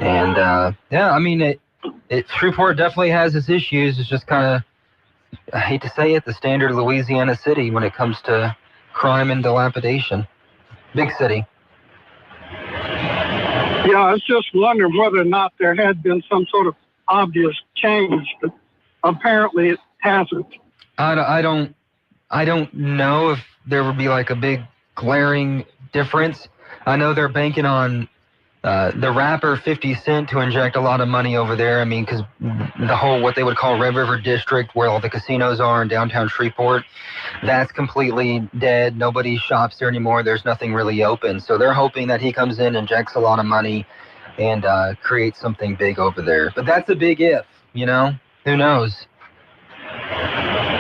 And yeah, I mean, Shreveport definitely has its issues. It's just kind of, I hate to say it, the standard Louisiana city when it comes to crime and dilapidation. Big city. Yeah, I was just wondering whether or not there had been some sort of obvious change, but apparently it hasn't. I don't know if there would be like a big glaring difference. I know they're banking on the rapper 50 Cent to inject a lot of money over there. I mean, because the whole, what they would call Red River District, where all the casinos are in downtown Shreveport, that's completely dead. Nobody shops there anymore. There's nothing really open. So they're hoping that he comes in, injects a lot of money, and creates something big over there. But that's a big if, you know? Who knows?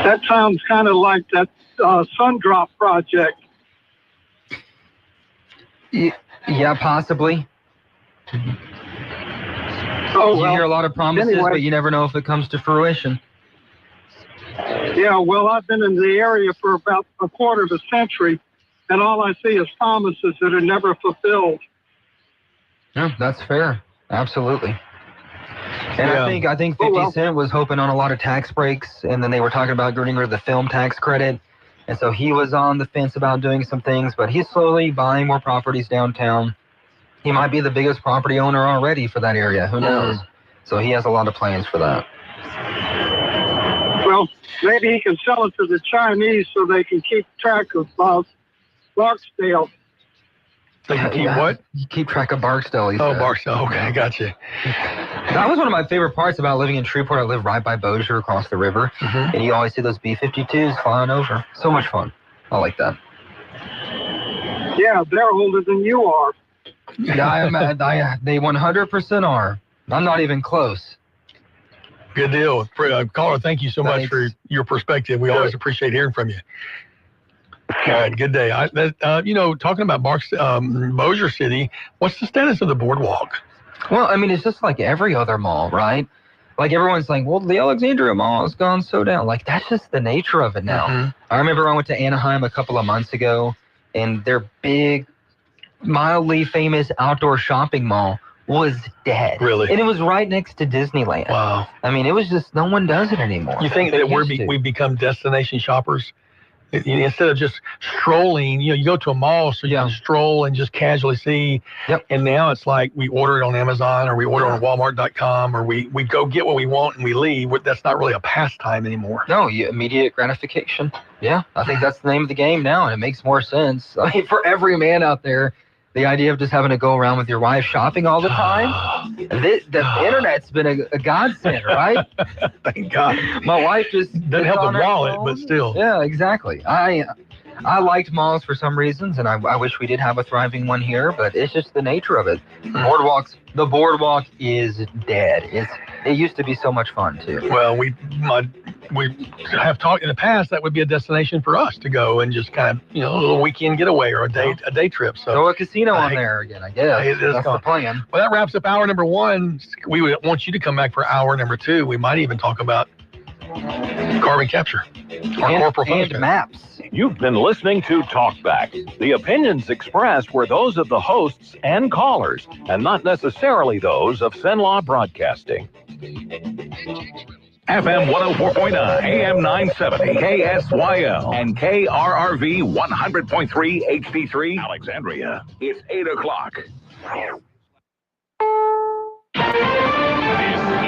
That sounds kind of like that Sundrop project. Yeah, possibly. Oh, you well, hear a lot of promises, anyway. but you never know if it comes to fruition. Yeah, well, I've been in the area for about a quarter of a century, and all I see is promises that are never fulfilled. Yeah, that's fair. Absolutely. And yeah. I think 50 Cent was hoping on a lot of tax breaks, and then they were talking about getting rid of the film tax credit. And so he was on the fence about doing some things, but he's slowly buying more properties downtown. He might be the biggest property owner already for that area. Who knows? So he has a lot of plans for that. Well, maybe he can sell it to the Chinese so they can keep track of Barksdale. So you keep what? You keep track of Barksdale. Oh, Barksdale. Okay, I got you. That was one of my favorite parts about living in Shreveport. I live right by Bossier across the river, and you always see those B-52s flying over. So much fun. I like that. Yeah, they're older than you are. Yeah, they 100% are. I'm not even close. Good deal. Caller, thank you so much for your perspective. We always appreciate hearing from you. All right, good day. Talking about Bossier City, what's the status of the boardwalk? Well, I mean, it's just like every other mall, right? like everyone's like, well, the Alexandria Mall has gone so down. Like, that's just the nature of it now. Mm-hmm. I remember I went to Anaheim a couple of months ago, and their big, mildly famous outdoor shopping mall was dead. Really? And it was right next to Disneyland. Wow. I mean, it was just, no one does it anymore. You think that we've become destination shoppers? Instead of just strolling, you go to a mall so you can stroll and just casually see. Yep. And now it's like we order it on Amazon or we order on Walmart.com or we go get what we want and we leave. That's not really a pastime anymore. No, immediate gratification. Yeah, I think that's the name of the game now, and it makes more sense. I mean, for every man out there, the idea of just having to go around with your wife shopping all the time, the internet's been a godsend, right? Thank God. My wife just doesn't help the wallet, but still. Yeah, exactly. I liked malls for some reasons, and I wish we did have a thriving one here, but it's just the nature of it. The boardwalk is dead. It used to be so much fun too. Well, we have talked in the past that would be a destination for us to go and just kind of, a little weekend getaway or a day trip. So throw a casino on there again, I guess. That's the plan. Well, that wraps up hour number 1. We would want you to come back for hour number 2. We might even talk about carbon capture or corporal punishment. And maps. You've been listening to Talkback. The opinions expressed were those of the hosts and callers, and not necessarily those of Cenlaw Broadcasting. FM 104.9, AM 970, KSYL, and KRRV 100.3 HD3, Alexandria. It's 8 o'clock. This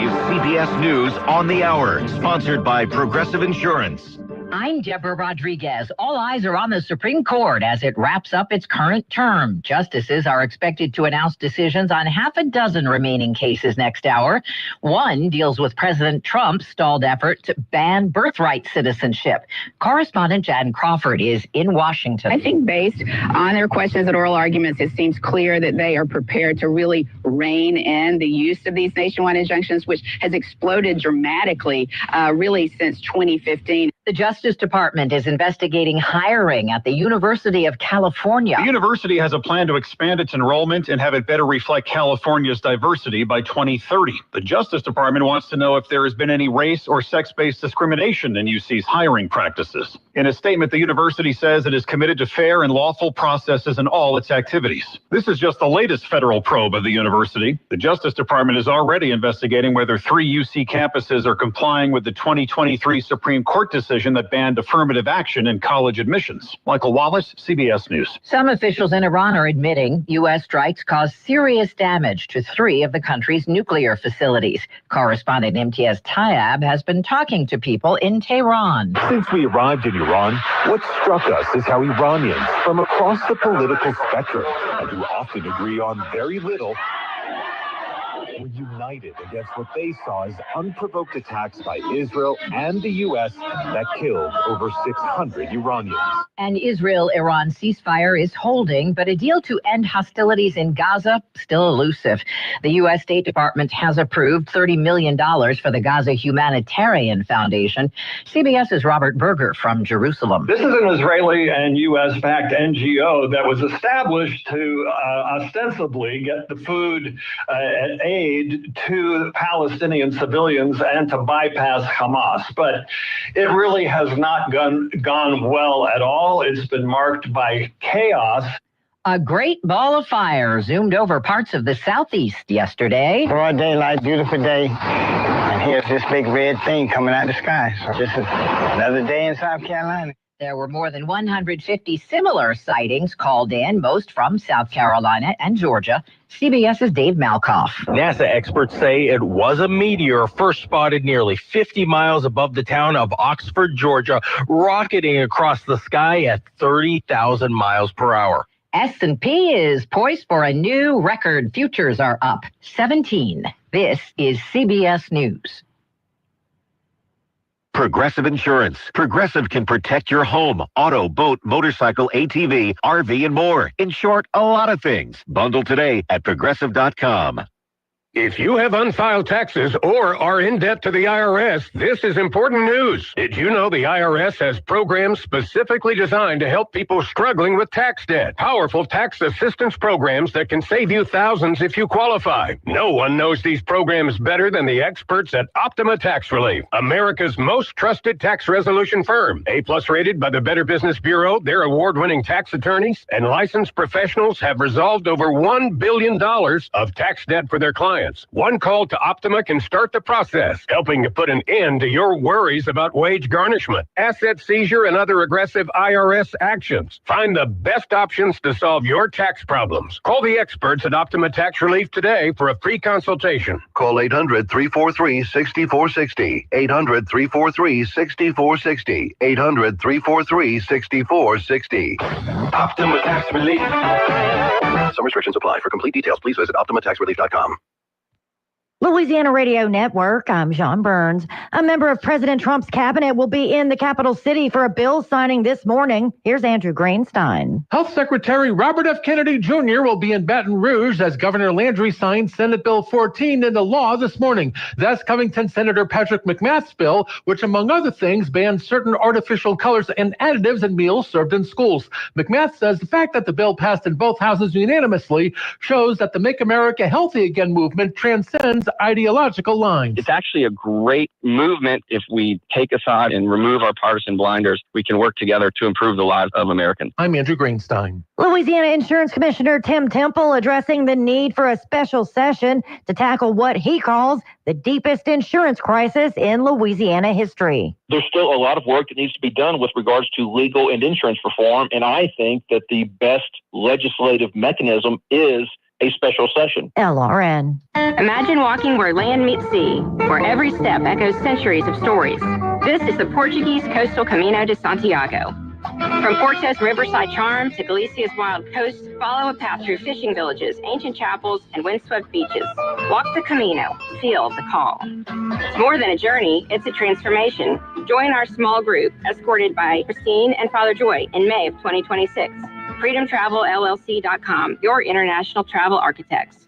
is CBS News on the Hour, sponsored by Progressive Insurance. I'm Deborah Rodriguez. All eyes are on the Supreme Court as it wraps up its current term. Justices are expected to announce decisions on half a dozen remaining cases next hour. One deals with President Trump's stalled effort to ban birthright citizenship. Correspondent Jan Crawford is in Washington. I think based on their questions and oral arguments, it seems clear that they are prepared to really rein in the use of these nationwide injunctions, which has exploded dramatically really since 2015. The Justice Department is investigating hiring at the University of California. The university has a plan to expand its enrollment and have it better reflect California's diversity by 2030. The Justice Department wants to know if there has been any race or sex-based discrimination in UC's hiring practices. In a statement, the university says it is committed to fair and lawful processes in all its activities. This is just the latest federal probe of the university. The Justice Department is already investigating whether 3 UC campuses are complying with the 2023 Supreme Court decision that banned affirmative action in college admissions. Michael Wallace, CBS News. Some officials in Iran are admitting U.S. strikes caused serious damage to 3 of the country's nuclear facilities. Correspondent Imtiaz Tayeb has been talking to people in Tehran. Since we arrived in Iran, what struck us is how Iranians from across the political spectrum, and who often agree on very little, were united against what they saw as unprovoked attacks by Israel and the U.S. that killed over 600 Iranians. An Israel-Iran ceasefire is holding, but a deal to end hostilities in Gaza still elusive. The U.S. State Department has approved $30 million for the Gaza Humanitarian Foundation. CBS's Robert Berger from Jerusalem. This is an Israeli and U.S.-backed NGO that was established to ostensibly get the food aid to Palestinian civilians and to bypass Hamas. But it really has not gone well at all. It's been marked by chaos. A great ball of fire zoomed over parts of the southeast yesterday. Broad daylight, beautiful day. And here's this big red thing coming out of the sky. So this is another day in South Carolina. There were more than 150 similar sightings called in, most from South Carolina and Georgia. CBS's Dave Malkoff. NASA experts say it was a meteor first spotted nearly 50 miles above the town of Oxford, Georgia, rocketing across the sky at 30,000 miles per hour. S&P is poised for a new record. Futures are up 17. This is CBS News. Progressive Insurance. Progressive can protect your home, auto, boat, motorcycle, ATV, RV, and more. In short, a lot of things. Bundle today at Progressive.com. If you have unfiled taxes or are in debt to the IRS, this is important news. Did you know the IRS has programs specifically designed to help people struggling with tax debt? Powerful tax assistance programs that can save you thousands if you qualify. No one knows these programs better than the experts at Optima Tax Relief, America's most trusted tax resolution firm. A-plus rated by the Better Business Bureau, their award-winning tax attorneys and licensed professionals have resolved over $1 billion of tax debt for their clients. One call to Optima can start the process, helping to put an end to your worries about wage garnishment, asset seizure, and other aggressive IRS actions. Find the best options to solve your tax problems. Call the experts at Optima Tax Relief today for a free consultation. Call 800-343-6460. 800-343-6460. 800-343-6460. Optima Tax Relief. Some restrictions apply. For complete details, please visit OptimaTaxRelief.com. Louisiana Radio Network, I'm John Burns. A member of President Trump's cabinet will be in the capital city for a bill signing this morning. Here's Andrew Greenstein. Health Secretary Robert F. Kennedy Jr. will be in Baton Rouge as Governor Landry signs Senate Bill 14 into law this morning. That's Covington Senator Patrick McMath's bill, which, among other things, bans certain artificial colors and additives in meals served in schools. McMath says the fact that the bill passed in both houses unanimously shows that the Make America Healthy Again movement transcends ideological lines. It's actually a great movement. If we take aside and remove our partisan blinders, we can work together to improve the lives of Americans. I'm Andrew Greenstein. Louisiana Insurance Commissioner Tim Temple addressing the need for a special session to tackle what he calls the deepest insurance crisis in Louisiana history. There's still a lot of work that needs to be done with regards to legal and insurance reform, and I think that the best legislative mechanism is a special session. LRN. Imagine walking where land meets sea, where every step echoes centuries of stories. This is the Portuguese Coastal Camino de Santiago. From Porto's riverside charm to Galicia's wild coast, follow a path through fishing villages, ancient chapels, and windswept beaches. Walk the Camino, feel the call. It's more than a journey, it's a transformation. Join our small group, escorted by Christine and Father Joy in May of 2026. FreedomTravelLLC.com, your international travel architects.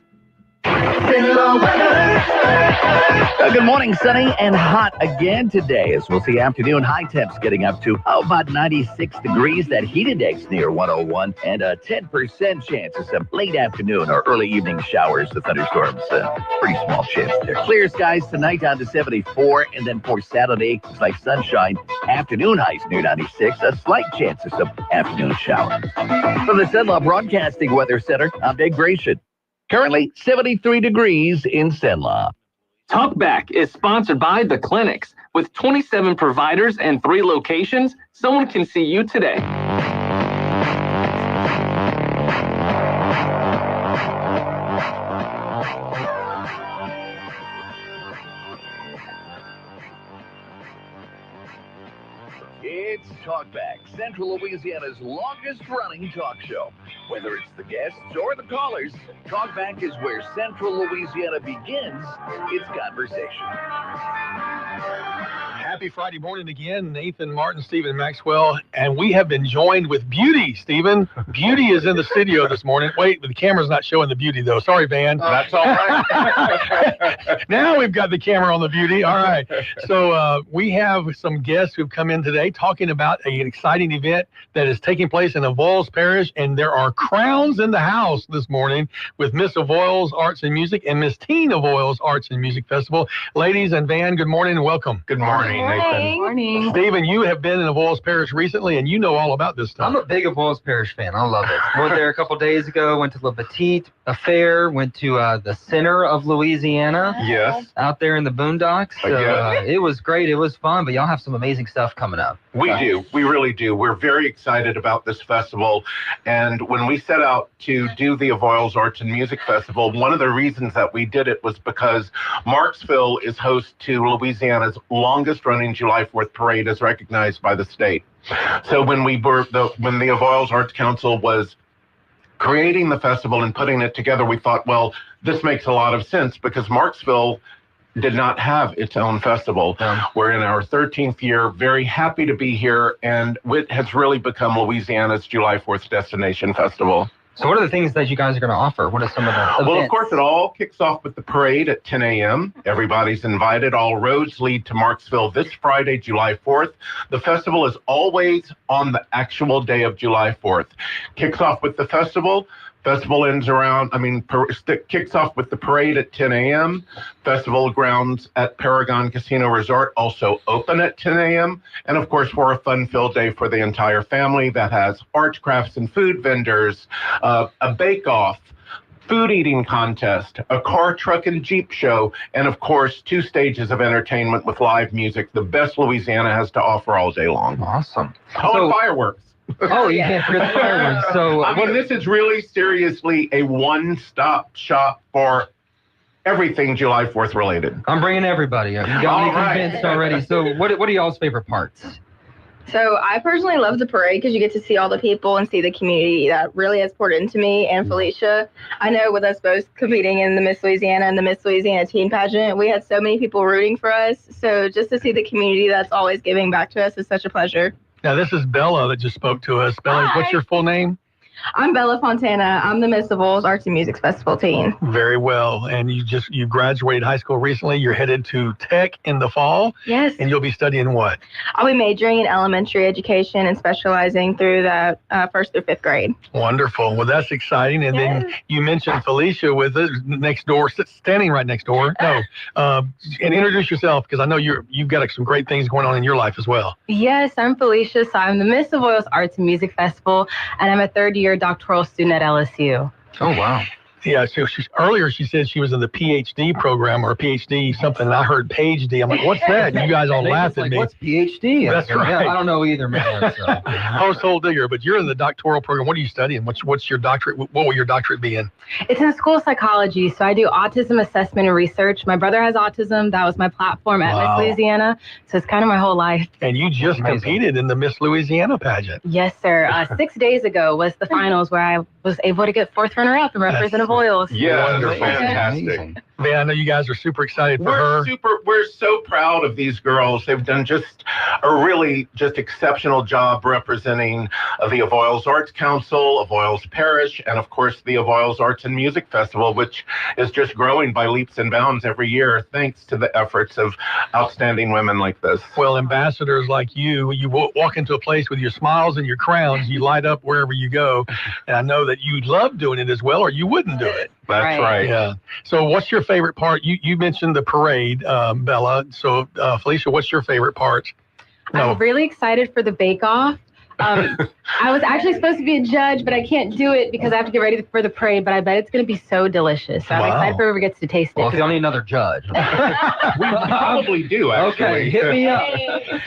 Good morning, sunny and hot again today, as we'll see afternoon high temps getting up to about 96 degrees. That heat index near 101, and a 10% chance of some late afternoon or early evening showers to thunderstorms. Pretty small chance there. Clear skies tonight down to 74, and then for Saturday, it's like sunshine. Afternoon highs near 96, a slight chance of some afternoon showers. From the Cenla Broadcasting Weather Center, I'm Dave Gratian. Currently 73 degrees in Cenla. Talkback is sponsored by The Clinics. With 27 providers and 3 locations, someone can see you today. It's Talkback, Central Louisiana's longest-running talk show. Whether it's the guests or the callers, Talkback is where Central Louisiana begins its conversation. Happy Friday morning again, Nathan, Martin, Stephen, Maxwell, and we have been joined with Beauty, Stephen. Beauty is in the studio this morning. Wait, the camera's not showing the Beauty, though. Sorry, Van. That's all right. Now we've got the camera on the Beauty. All right. So we have some guests who've come in today talking about an exciting event that is taking place in Avoyelles Parish, and there are crowns in the house this morning with Miss Avoyelles Arts and Music and Miss Teen Avoyelles Arts and Music Festival. Ladies and Van, good morning and welcome. Good morning, Nathan. Good morning. Stephen, you have been in Avoyelles Parish recently, and you know all about this stuff. I'm a big Avoyelles Parish fan. I love it. Went there a couple days ago, went to Le Petit Affair, went to the center of Louisiana. Yes. Out there in the boondocks. So, it was great. It was fun, but y'all have some amazing stuff coming up. We do. We really do. We're very excited about this festival. And when we set out to do the Avoyelles Arts and Music Festival, one of the reasons that we did it was because Marksville is host to Louisiana's longest running July 4th parade as recognized by the state. So when the Avoyelles Arts Council was creating the festival and putting it together, we thought, well, this makes a lot of sense because Marksville did not have its own festival. We're in our 13th year, very happy to be here, and it has really become Louisiana's July 4th destination festival. So what are the things that you guys are going to offer? What are some of the events? Well, of course, it all kicks off with the parade at 10 a.m. Everybody's invited. All roads lead to Marksville this Friday, July 4th. The festival is always on the actual day of July 4th. Kicks off with the festival. Festival ends kicks off with the parade at 10 a.m. Festival grounds at Paragon Casino Resort also open at 10 a.m. And of course, for a fun-filled day for the entire family that has arts, crafts, and food vendors, a bake-off, food eating contest, a car, truck, and Jeep show, and of course, 2 stages of entertainment with live music, the best Louisiana has to offer all day long. Awesome. And fireworks. Oh, you can't forget the fireworks. So, this is really seriously a one-stop shop for everything July 4th related. I'm bringing everybody. You got me convinced already. So what are y'all's favorite parts? So I personally love the parade because you get to see all the people and see the community that really has poured into me and Felicia. I know with us both competing in the Miss Louisiana and the Miss Louisiana teen pageant, we had so many people rooting for us. So just to see the community that's always giving back to us is such a pleasure. Now, this is Bella that just spoke to us. Bella, what's your full name? I'm Bella Fontana. I'm the Miss Avoyelles Arts and Music Festival teen. Very well. And you graduated high school recently. You're headed to Tech in the fall. Yes. And you'll be studying what? I'll be majoring in elementary education and specializing through the 1st through 5th grade. Wonderful. Well, that's exciting. And then you mentioned Felicia with us next door, standing right next door. No. And introduce yourself, because I know you've got some great things going on in your life as well. Yes, I'm Felicia. So I'm the Miss Avoyelles Arts and Music Festival, and I'm a 3rd-year doctoral student at LSU. Oh, wow. Yeah, so earlier she said she was in the PhD program or PhD something, and I heard PhD. I'm like, what's that? You guys all laughed at me. What's PhD? That's right. Yeah, I don't know either, man. So. Household digger, but you're in the doctoral program. What are you studying? What's your doctorate? What will your doctorate be in? It's in school psychology, so I do autism assessment and research. My brother has autism. That was my platform at Miss Louisiana, so it's kind of my whole life. And you just competed in the Miss Louisiana pageant. Yes, sir. 6 days ago was the finals where I was able to get 4th runner-up and represent Avoyelles. Yeah, wonderful. Fantastic. Man, I know you guys are super excited for her. We're so proud of these girls. They've done just a really exceptional job representing the Avoyelles Arts Council, Avoyelles Parish, and of course the Avoyelles Arts and Music Festival, which is just growing by leaps and bounds every year thanks to the efforts of outstanding women like this. Well, ambassadors like you walk into a place with your smiles and your crowns, you light up wherever you go. And I know that you love doing it as well, or you wouldn't do it. That's right. Yeah. So what's your favorite part? You mentioned the parade, Bella. So Felicia, what's your favorite part? I'm really excited for the bake-off. I was actually supposed to be a judge, but I can't do it because I have to get ready for the parade, but I bet it's going to be so delicious. So I'm excited for whoever gets to taste it. Well, if you'll need another judge. We probably do, actually. Okay, hit me up.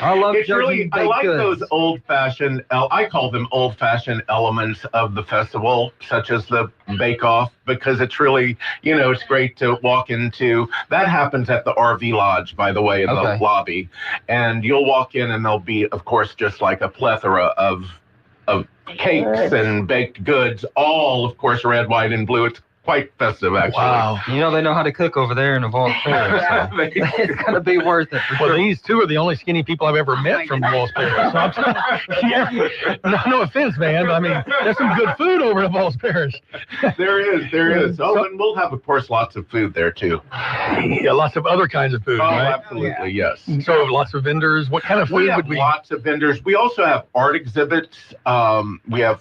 I love judging I like goods. those old-fashioned, I call them old-fashioned elements of the festival, such as the bake-off, because it's really, it's great to walk into. That happens at the RV Lodge, by the way, in the lobby. And you'll walk in and there'll be, of course, just like a plethora of cakes and baked goods, all, of course, red, white, and blue. It's quite festive, actually. Wow. They know how to cook over there in Avoyelles Parish. So it's going to be worth it. Well, these two are the only skinny people I've ever met from Avoyelles Parish. So no offense, man, but I mean, there's some good food over at Avoyelles Parish. There is. Oh, and we'll have, of course, lots of food there, too. Yeah, lots of other kinds of food, right? Absolutely, yes. So lots of vendors. What kind of food would we? Lots of vendors. We also have art exhibits. We have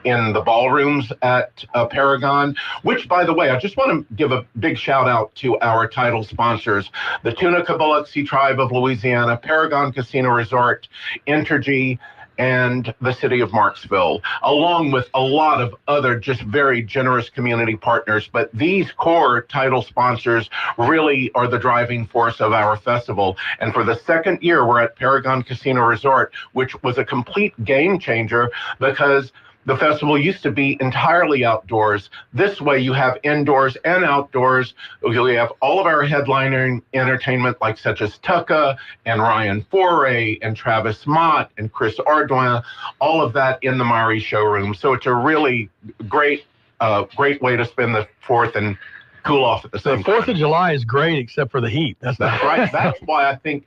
in the ballrooms at Paragon, which, by the way, I just want to give a big shout out to our title sponsors, the Tunica Biloxi Tribe of Louisiana, Paragon Casino Resort, Entergy, and the city of Marksville, along with a lot of other just very generous community partners. But these core title sponsors really are the driving force of our festival. And for the 2nd year, we're at Paragon Casino Resort, which was a complete game changer because the festival used to be entirely outdoors. This way you have indoors and outdoors. We have all of our headlining entertainment such as Tucka and Ryan Foray and Travis Mott and Chris Ardouin, all of that in the Maury showroom. So it's a really great way to spend the 4th and cool off at the same time. The 4th of July is great except for the heat. That's right. That's why I think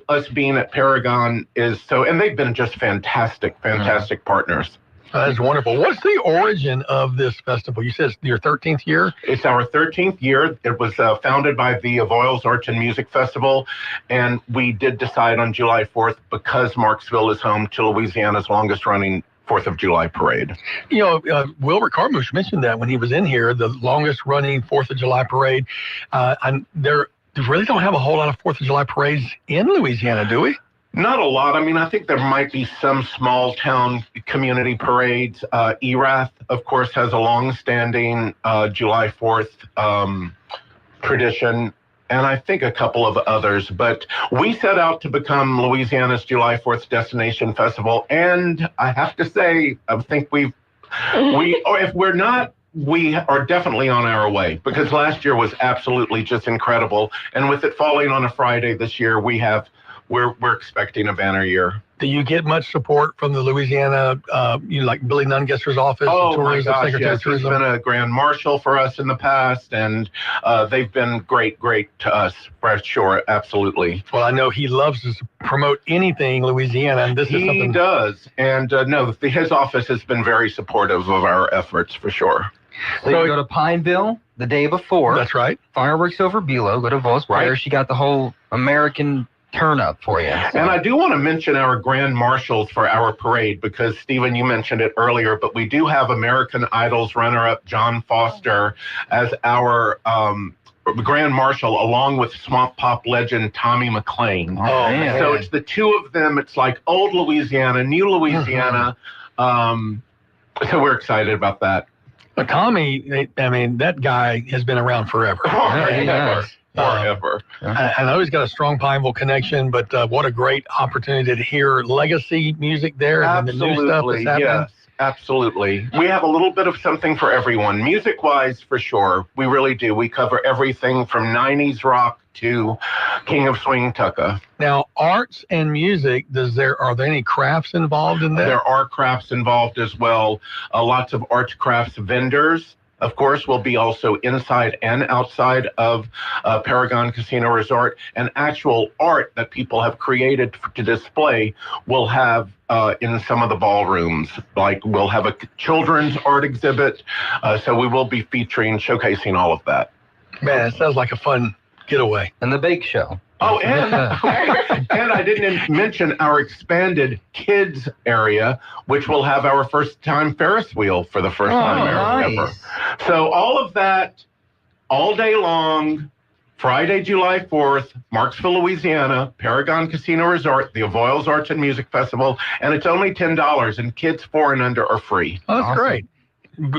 us being at Paragon is so, and they've been just fantastic partners. That's wonderful. What's the origin of this festival? You said it's your 13th year? It's our 13th year. It was founded by the Avoyelles Arts and Music Festival, and we did decide on July 4th, because Marksville is home to Louisiana's longest running 4th of July parade. You know, Wilbur Carmouche mentioned that when he was in here, the longest running 4th of July parade. And they really don't have a whole lot of 4th of July parades in Louisiana, do we? Not a lot. I mean, I think there might be some small town community parades. Erath, of course, has a long-standing July 4th tradition, and I think a couple of others. But we set out to become Louisiana's July 4th destination festival, and I have to say, I think or if we're not, we are definitely on our way, because last year was absolutely just incredible. And with it falling on a Friday this year, we're expecting a banner year. Do you get much support from the Louisiana, like Billy Nungesser's office? Oh the my tourism, gosh, Secretary yes. of Tourism? He's been a grand marshal for us in the past, and they've been great to us, for sure, absolutely. Well, I know he loves to promote anything Louisiana, and this is something... He does, and his office has been very supportive of our efforts, for sure. So you go to Pineville the day before. That's right. Fireworks over Bilo. Go to Vols Prayer. Right. She got the whole American turn up for you. So. And I do want to mention our grand marshals for our parade, because Stephen, you mentioned it earlier, but we do have American Idol's runner-up John Foster as our grand marshal, along with swamp pop legend Tommy McLean. Oh, man. So it's the two of them. It's like old Louisiana, new Louisiana. So we're excited about that. But Tommy, I mean, that guy has been around forever. Forever. I know he's got a strong Pineville connection, but what a great opportunity to hear legacy music there and the new stuff that's happening. Yes, absolutely. We have a little bit of something for everyone. Music-wise, for sure, we really do. We cover everything from 90s rock to King of Swing Tucka. Now, arts and music, are there any crafts involved in that? There are crafts involved as well. Lots of arts crafts vendors, of course, will be also inside and outside of Paragon Casino Resort. And actual art that people have created to display will have in some of the ballrooms. Like, we'll have a children's art exhibit. So we will be showcasing all of that. Man, it sounds like a fun getaway. And the bake show. Oh, and I didn't mention our expanded kids area, which will have our first-time Ferris wheel for the first time ever. So all of that, all day long, Friday, July 4th, Marksville, Louisiana, Paragon Casino Resort, the Avoyelles Arts and Music Festival, and it's only $10, and kids 4 and under are free. Oh, that's great.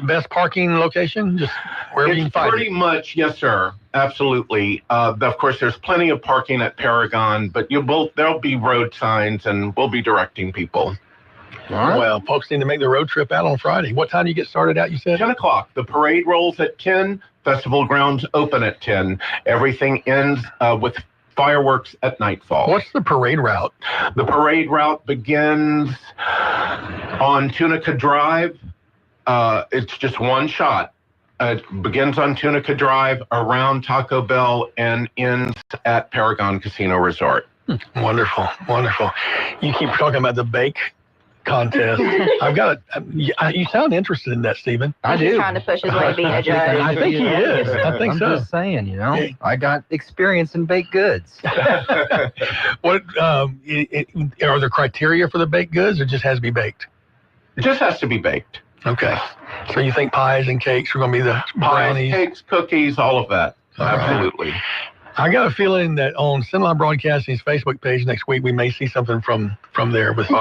Best parking location? Just wherever you can find it? Pretty much, yes, sir. Absolutely. Of course, there's plenty of parking at Paragon, but there'll be road signs, and we'll be directing people. Right. Well, folks need to make the road trip out on Friday. What time do you get started out, you said? 10 o'clock. The parade rolls at 10. Festival grounds open at 10. Everything ends with fireworks at nightfall. What's the parade route? The parade route begins on Tunica Drive. It's just one shot. It begins on Tunica Drive, around Taco Bell, and ends at Paragon Casino Resort. Wonderful, wonderful. You keep talking about the bake contest. You sound interested in that, Stephen. I do. He's trying to push his way to being a judge. I think he is. I think I'm so. just saying, I got experience in baked goods. What are there criteria for the baked goods, or just has to be baked? It just has to be baked. Okay. So you think pies and cakes are going to be the brownies? Pies, cakes, cookies, all of that. Absolutely. I got a feeling that on Cinema Broadcasting's Facebook page next week, we may see something from there with Stephen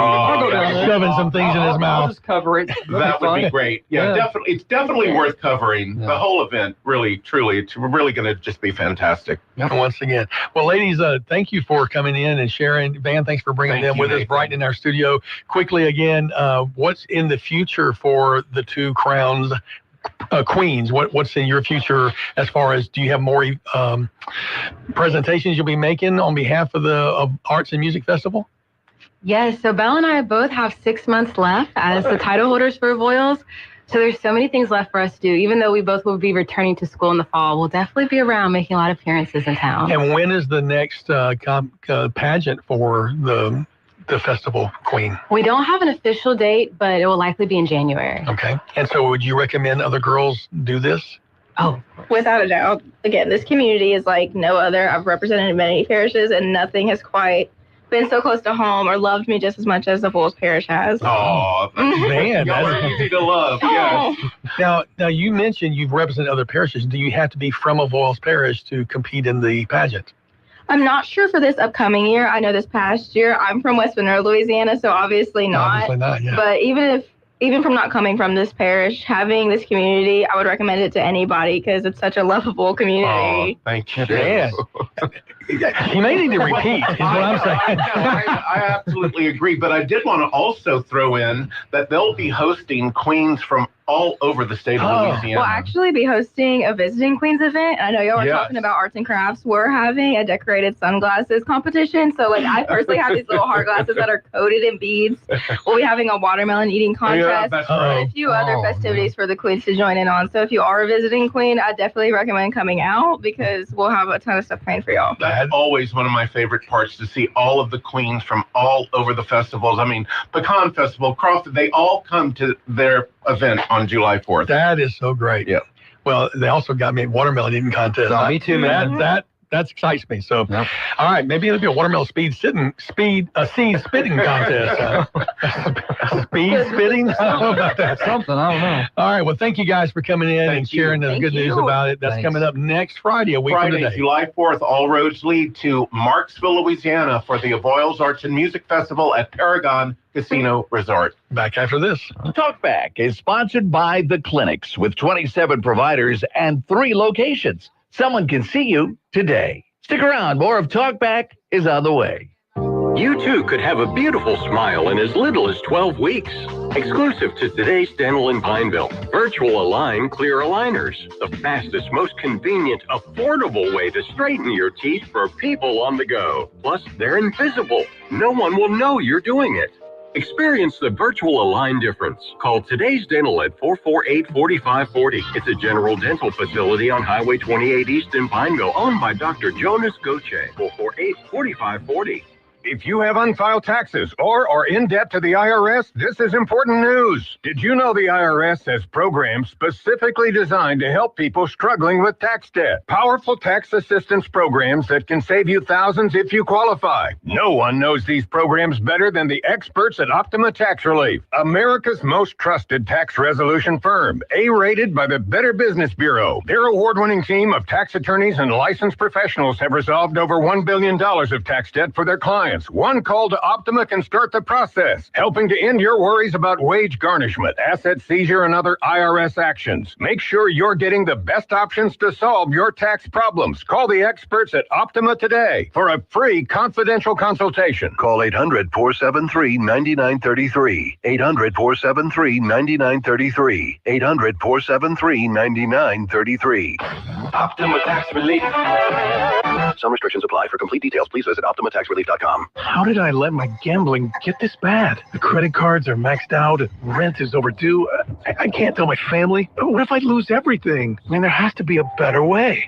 shoving some things in his mouth. I'll just cover it. That would be great. Yeah, definitely. It's definitely worth covering. The whole event, really, truly, it's really going to just be fantastic. Once again. Well, ladies, thank you for coming in and sharing. Van, thanks for bringing them with us, Brighton, in our studio. Quickly again, what's in the future for the Two Crowns Queens? What's in your future as far as, do you have more presentations you'll be making on behalf of the Arts and Music Festival? Yes, so Belle and I both have 6 months left as the title holders for Avoyelles. So there's so many things left for us to do. Even though we both will be returning to school in the fall, we'll definitely be around making a lot of appearances in town. And when is the next pageant for the festival, Queen? We don't have an official date, but it will likely be in January. Okay. And so would you recommend other girls do this? Oh, without a doubt. Again, this community is like no other. I've represented many parishes, and nothing has quite been so close to home or loved me just as much as the Voyles Parish has. Oh, man. Y'all are easy to love. Oh. Yes. Now you mentioned you've represented other parishes. Do you have to be from a Voyles Parish to compete in the pageant? I'm not sure for this upcoming year. I know this past year, I'm from West Monroe, Louisiana, so obviously not. Obviously not, yeah. But even from not coming from this parish, having this community, I would recommend it to anybody because it's such a lovable community. Oh, thank you. Man. You may need to repeat, is what I'm saying. I absolutely agree, but I did want to also throw in that they'll be hosting queens from all over the state of Louisiana. We'll actually be hosting a Visiting Queens event. I know y'all were talking about arts and crafts. We're having a decorated sunglasses competition. So, like, I personally have these little heart glasses that are coated in beads. We'll be having a watermelon eating contest. That's and right. a few other festivities for the queens to join in on. So, if you are a visiting queen, I definitely recommend coming out because we'll have a ton of stuff planned for y'all. That's always one of my favorite parts, to see all of the queens from all over the festivals. I mean, Pecan Festival, Crawford, they all come to their event on July 4th. That is so great. Yeah. Well, they also got me a watermelon eating contest. Me too, man. That excites me. So, all right, maybe it'll be a watermelon seed spitting contest. Speed spitting? I don't know about that. Something, I don't know. All right, well, thank you guys for coming in and sharing the good news about it. That's coming up next Friday, a week from Friday, today. July 4th, all roads lead to Marksville, Louisiana for the Avoyles Arts and Music Festival at Paragon Casino Resort. Back after this. Talkback is sponsored by The Clinics with 27 providers and 3 locations. Someone can see you today. Stick around. More of Talkback is on the way. You too could have a beautiful smile in as little as 12 weeks. Exclusive to Today's Dental in Pineville, Virtual Align Clear Aligners, the fastest, most convenient, affordable way to straighten your teeth for people on the go. Plus, they're invisible. No one will know you're doing it. Experience the Virtual Align difference. Call Today's Dental at 448-4540. It's a general dental facility on Highway 28 East in Pineville, owned by Dr. Jonas Goche. 448-4540. If you have unfiled taxes or are in debt to the IRS, this is important news. Did you know the IRS has programs specifically designed to help people struggling with tax debt? Powerful tax assistance programs that can save you thousands if you qualify. No one knows these programs better than the experts at Optima Tax Relief, America's most trusted tax resolution firm, A-rated by the Better Business Bureau. Their award-winning team of tax attorneys and licensed professionals have resolved over $1 billion of tax debt for their clients. One call to Optima can start the process, helping to end your worries about wage garnishment, asset seizure, and other IRS actions. Make sure you're getting the best options to solve your tax problems. Call the experts at Optima today for a free confidential consultation. Call 800-473-9933. 800-473-9933. 800-473-9933. Optima Tax Relief. Some restrictions apply. For complete details, please visit OptimaTaxRelief.com. How did I let my gambling get this bad? The credit cards are maxed out, and rent is overdue. I can't tell my family. What if I lose everything? I mean, there has to be a better way.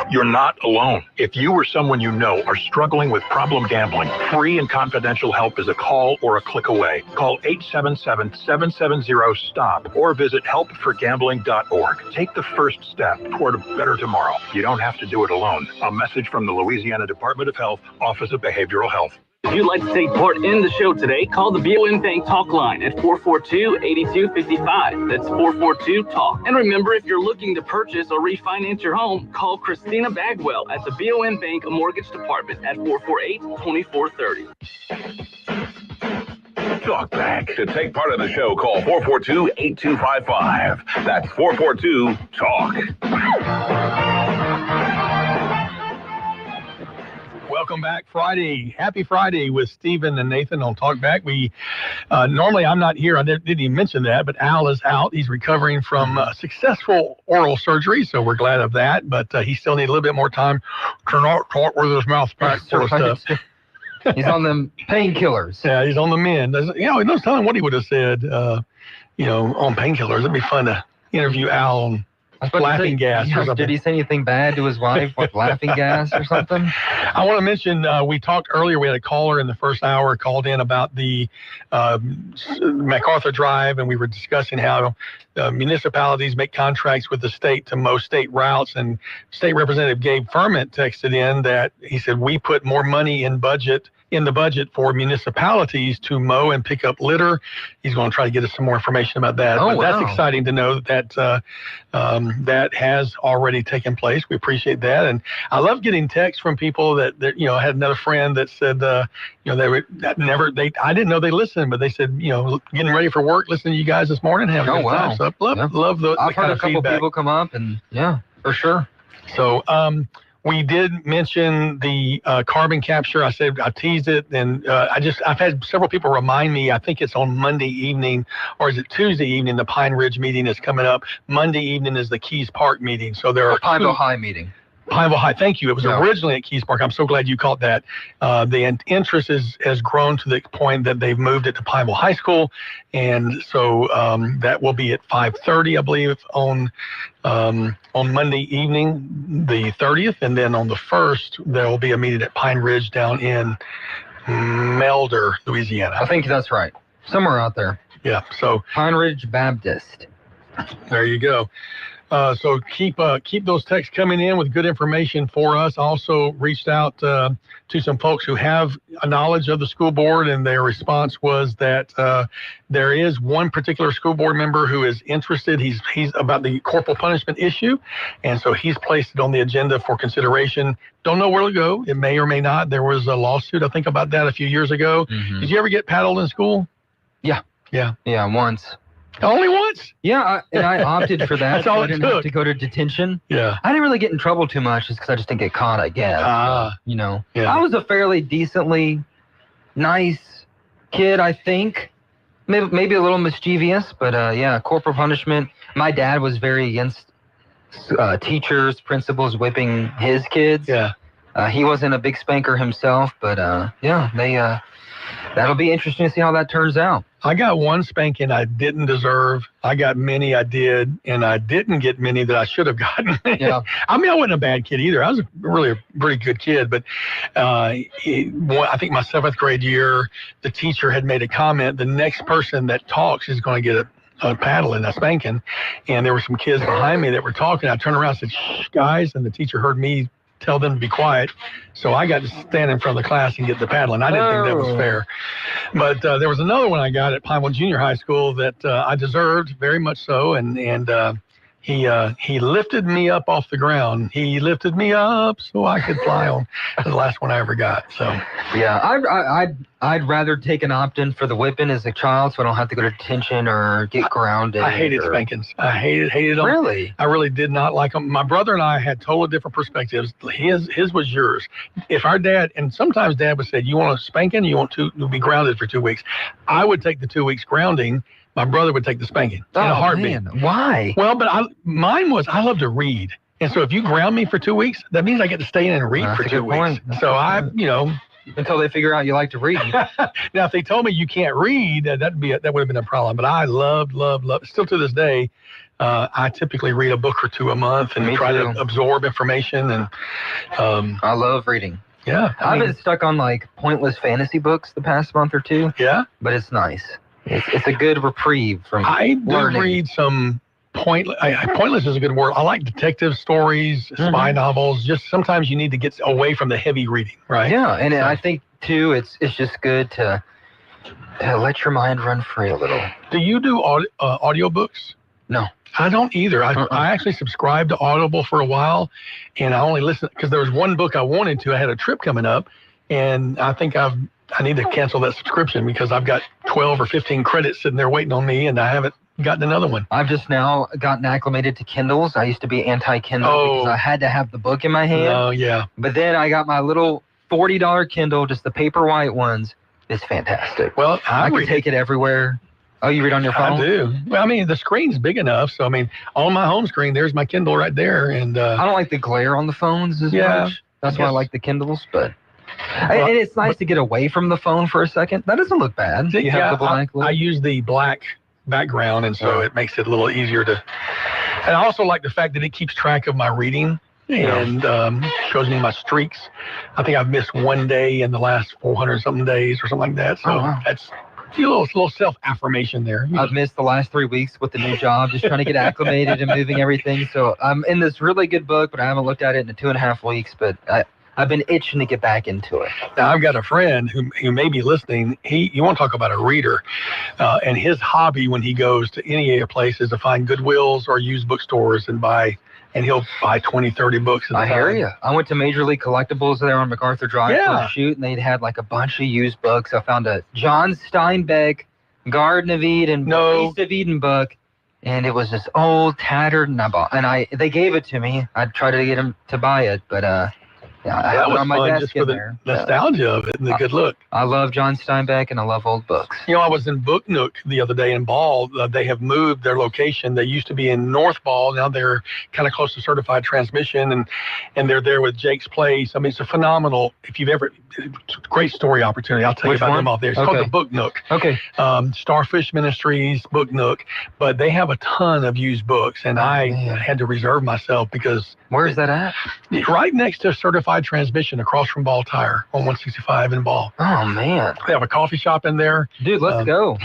You're not alone. If you or someone you know are struggling with problem gambling, free and confidential help is a call or a click away. Call 877-770-STOP or visit helpforgambling.org. Take the first step toward a better tomorrow. You don't have to do it alone. A message from the Louisiana Department of Health, Office of Behavioral Health. If you'd like to take part in the show today, call the BOM Bank Talk line at 442-8255. That's 442-TALK. And remember, if you're looking to purchase or refinance your home, call Christina Bagwell at the BOM Bank Mortgage Department at 448-2430. Talk back. To take part of the show, call 442-8255. That's 442-TALK. Welcome back, Friday. Happy Friday with Stephen and Nathan on Talkback. We normally I'm not here. I didn't even mention that, but Al is out. He's recovering from successful oral surgery, so we're glad of that. But he still needs a little bit more time to not talk with his mouth back full of stuff. He's on them painkillers. Yeah, he's on the mend. No telling what he would have said. On painkillers. It'd be fun to interview Al on laughing gas or something. Did he say anything bad to his wife, like laughing gas or something? I want to mention, we talked earlier, we had a caller in the first hour called in about the MacArthur Drive, and we were discussing how municipalities make contracts with the state to mow state routes, and State Representative Gabe Ferment texted in that he said, we put more money in the budget for municipalities to mow and pick up litter. He's going to try to get us some more information about that. Oh, but that's wow. exciting to know that that has already taken place. We appreciate that. And I love getting texts from people that I had another friend that said, I didn't know they listened, but they said, getting ready for work, listening to you guys this morning. Having a good time. So love the I've heard kind a of couple feedback. people come up, and yeah, for sure. So, we did mention the carbon capture. I said I teased it, and I've had several people remind me. I think it's on Monday evening, or is it Tuesday evening? The Pine Ridge meeting is coming up. Monday evening is the Keys Park meeting. So there are Pineville High meeting. Pineville High. Thank you. It was originally at Keys Park. I'm so glad you caught that. The interest has grown to the point that they've moved it to Pineville High School, and so that will be at 5:30, I believe, on Monday evening, the 30th, and then on the 1st there will be a meeting at Pine Ridge down in Melder, Louisiana. I think that's right. Somewhere out there. Yeah. So Pine Ridge Baptist. There you go. So keep those texts coming in with good information for us. Also reached out to some folks who have a knowledge of the school board, and their response was that there is one particular school board member who is interested. He's about the corporal punishment issue, and so he's placed it on the agenda for consideration. Don't know where to go. It may or may not. There was a lawsuit, I think, about that a few years ago. Mm-hmm. Did you ever get paddled in school? Yeah. Yeah, once. Only once? Yeah, and I opted for that. That's all so I it didn't took. have to go to detention. Yeah. I didn't really get in trouble too much just because I just didn't get caught, I guess. Yeah. I was a fairly decently nice kid, I think. Maybe a little mischievous, but corporal punishment. My dad was very against teachers, principals whipping his kids. Yeah. He wasn't a big spanker himself, but that'll be interesting to see how that turns out. I got one spanking I didn't deserve. I got many I did, and I didn't get many that I should have gotten. Yeah. I mean, I wasn't a bad kid either. I was really a pretty good kid, but I think my 7th grade year, the teacher had made a comment, the next person that talks is going to get a paddle and a spanking. And there were some kids behind me that were talking. I turned around and said, "Shh, guys," and the teacher heard me tell them to be quiet. So I got to stand in front of the class and get the paddle, and I didn't think that was fair. But there was another one I got at Pineville Junior High School that I deserved, very much so, and he lifted me up off the ground. He lifted me up so I could fly on. That was the last one I ever got. So yeah, I'd rather take an opt-in for the whipping as a child, so I don't have to go to detention or get grounded. I hated spankings. I hated them. Really? I really did not like them. My brother and I had totally different perspectives. His was yours. If our dad, and sometimes Dad would say, "You want a spanking? You want to be grounded for 2 weeks?" I would take the 2 weeks grounding. My brother would take the spanking in a heartbeat. Man. Why? Well, but mine was I love to read, and so if you ground me for 2 weeks, that means I get to stay in and read for 2 weeks. So until they figure out you like to read. Now, if they told me you can't read, that would have been a problem. But I loved. Still to this day, I typically read a book or two a month and try to absorb information. And I love reading. Yeah, I've been stuck on like pointless fantasy books the past month or two. Yeah, but it's nice. It's a good reprieve from learning. Do read some pointless is a good word. I like detective stories, spy novels. Just sometimes you need to get away from the heavy reading, right? Yeah, and I think too, it's just good to let your mind run free a little. Do you do audiobooks? No. I don't either. I actually subscribed to Audible for a while, and I only listened because there was one book I wanted to. I had a trip coming up, and I think I need to cancel that subscription because I've got 12 or 15 credits sitting there waiting on me, and I haven't gotten another one. I've just now gotten acclimated to Kindles. I used to be anti-Kindle because I had to have the book in my hand. Oh, yeah. But then I got my little $40 Kindle, just the paper white ones. It's fantastic. Well, I can take it everywhere. Oh, you read on your phone? I do. Well, I mean, the screen's big enough. So, I mean, on my home screen, there's my Kindle right there. And I don't like the glare on the phones as much. That's why I like the Kindles, but... and it's nice to get away from the phone for a second. That doesn't look bad. You have the black I use the black background, and so it makes it a little easier to And I also like the fact that it keeps track of my reading and shows me my streaks. I think I've missed one day in the last 400 something days or something like that. So that's a little self-affirmation there. I've missed the last 3 weeks with the new job, just trying to get acclimated and moving everything. So I'm in this really good book, but I haven't looked at it in 2.5 weeks. But I've been itching to get back into it. Now, I've got a friend who may be listening. You want to talk about a reader, and his hobby when he goes to any place is to find Goodwills or used bookstores and he'll buy 20, 30 books at a time. I hear you. I went to Major League Collectibles there on MacArthur Drive for Yeah. a shoot, and they'd had like a bunch of used books. I found a John Steinbeck Garden of Eden, Beast of Eden book, and it was this old, tattered, and they gave it to me. I tried to get him to buy it, but I have it on my desk just for the nostalgia of it and the good look. I love John Steinbeck and I love old books. I was in Book Nook the other day in Ball. They have moved their location. They used to be in North Ball. Now they're kind of close to Certified Transmission, and they're there with Jake's Place. I mean, it's a phenomenal, great story opportunity. I'll tell you about them all there. It's called the Book Nook. Okay. Starfish Ministries, Book Nook. But they have a ton of used books, and I had to reserve myself because... Where's that at? Right next to Certified Transmission, across from Ball Tire on 165 in Ball. Oh, man. They have a coffee shop in there. Dude, let's go.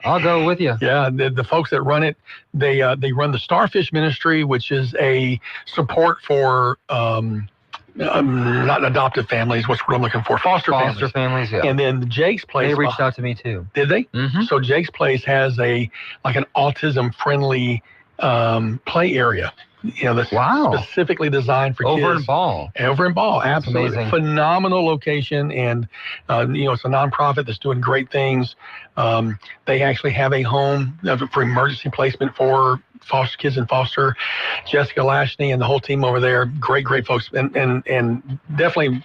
I'll go with you. Yeah, the folks that run it, they run the Starfish Ministry, which is a support for not adoptive families. What's what I'm looking for? Foster families, yeah. And then Jake's Place. They reached out to me too. Did they? Mm-hmm. So Jake's Place has an autism-friendly play area. That's specifically designed for kids. Over in Ball. Over in Ball, absolutely. Amazing. Phenomenal location, and it's a nonprofit that's doing great things. They actually have a home for emergency placement for foster kids in foster. Jessica Lashney and the whole team over there, great folks, and definitely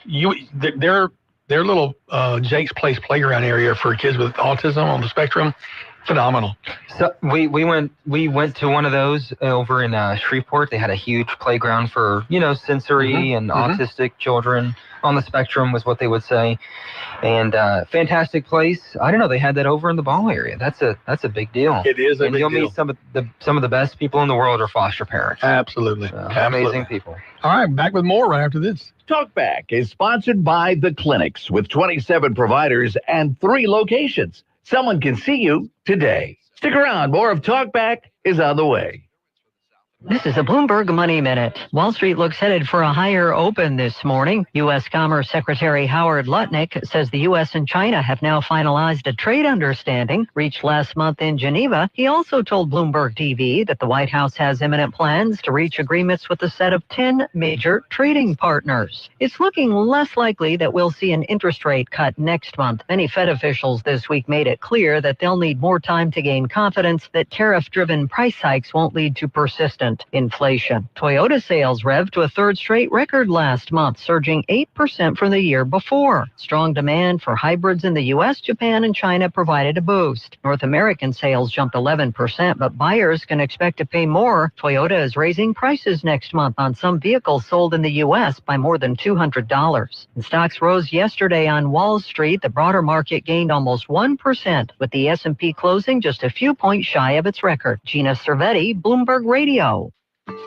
their little Jake's Place playground area for kids with autism on the spectrum. Phenomenal. So we went to one of those over in Shreveport. They had a huge playground for sensory and autistic children on the spectrum, was what they would say, and fantastic place. I don't know, they had that over in the Ball area. That's a big deal. It is a and big you'll deal. meet some of the best people in the world are foster parents. Absolutely. Amazing people. All right, back with more right after this. Talkback is sponsored by The Clinics with 27 providers and 3 locations. Someone can see you today. Stick around. More of Talkback is on the way. This is a Bloomberg Money Minute. Wall Street looks headed for a higher open this morning. U.S. Commerce Secretary Howard Lutnick says the U.S. and China have now finalized a trade understanding reached last month in Geneva. He also told Bloomberg TV that the White House has imminent plans to reach agreements with a set of 10 major trading partners. It's looking less likely that we'll see an interest rate cut next month. Many Fed officials this week made it clear that they'll need more time to gain confidence that tariff-driven price hikes won't lead to persistent inflation. Toyota sales revved to a third straight record last month, surging 8% from the year before. Strong demand for hybrids in the U.S., Japan, and China provided a boost. North American sales jumped 11%, but buyers can expect to pay more. Toyota is raising prices next month on some vehicles sold in the U.S. by more than $200. And stocks rose yesterday on Wall Street. The broader market gained almost 1%, with the S&P closing just a few points shy of its record. Gina Cervetti, Bloomberg Radio.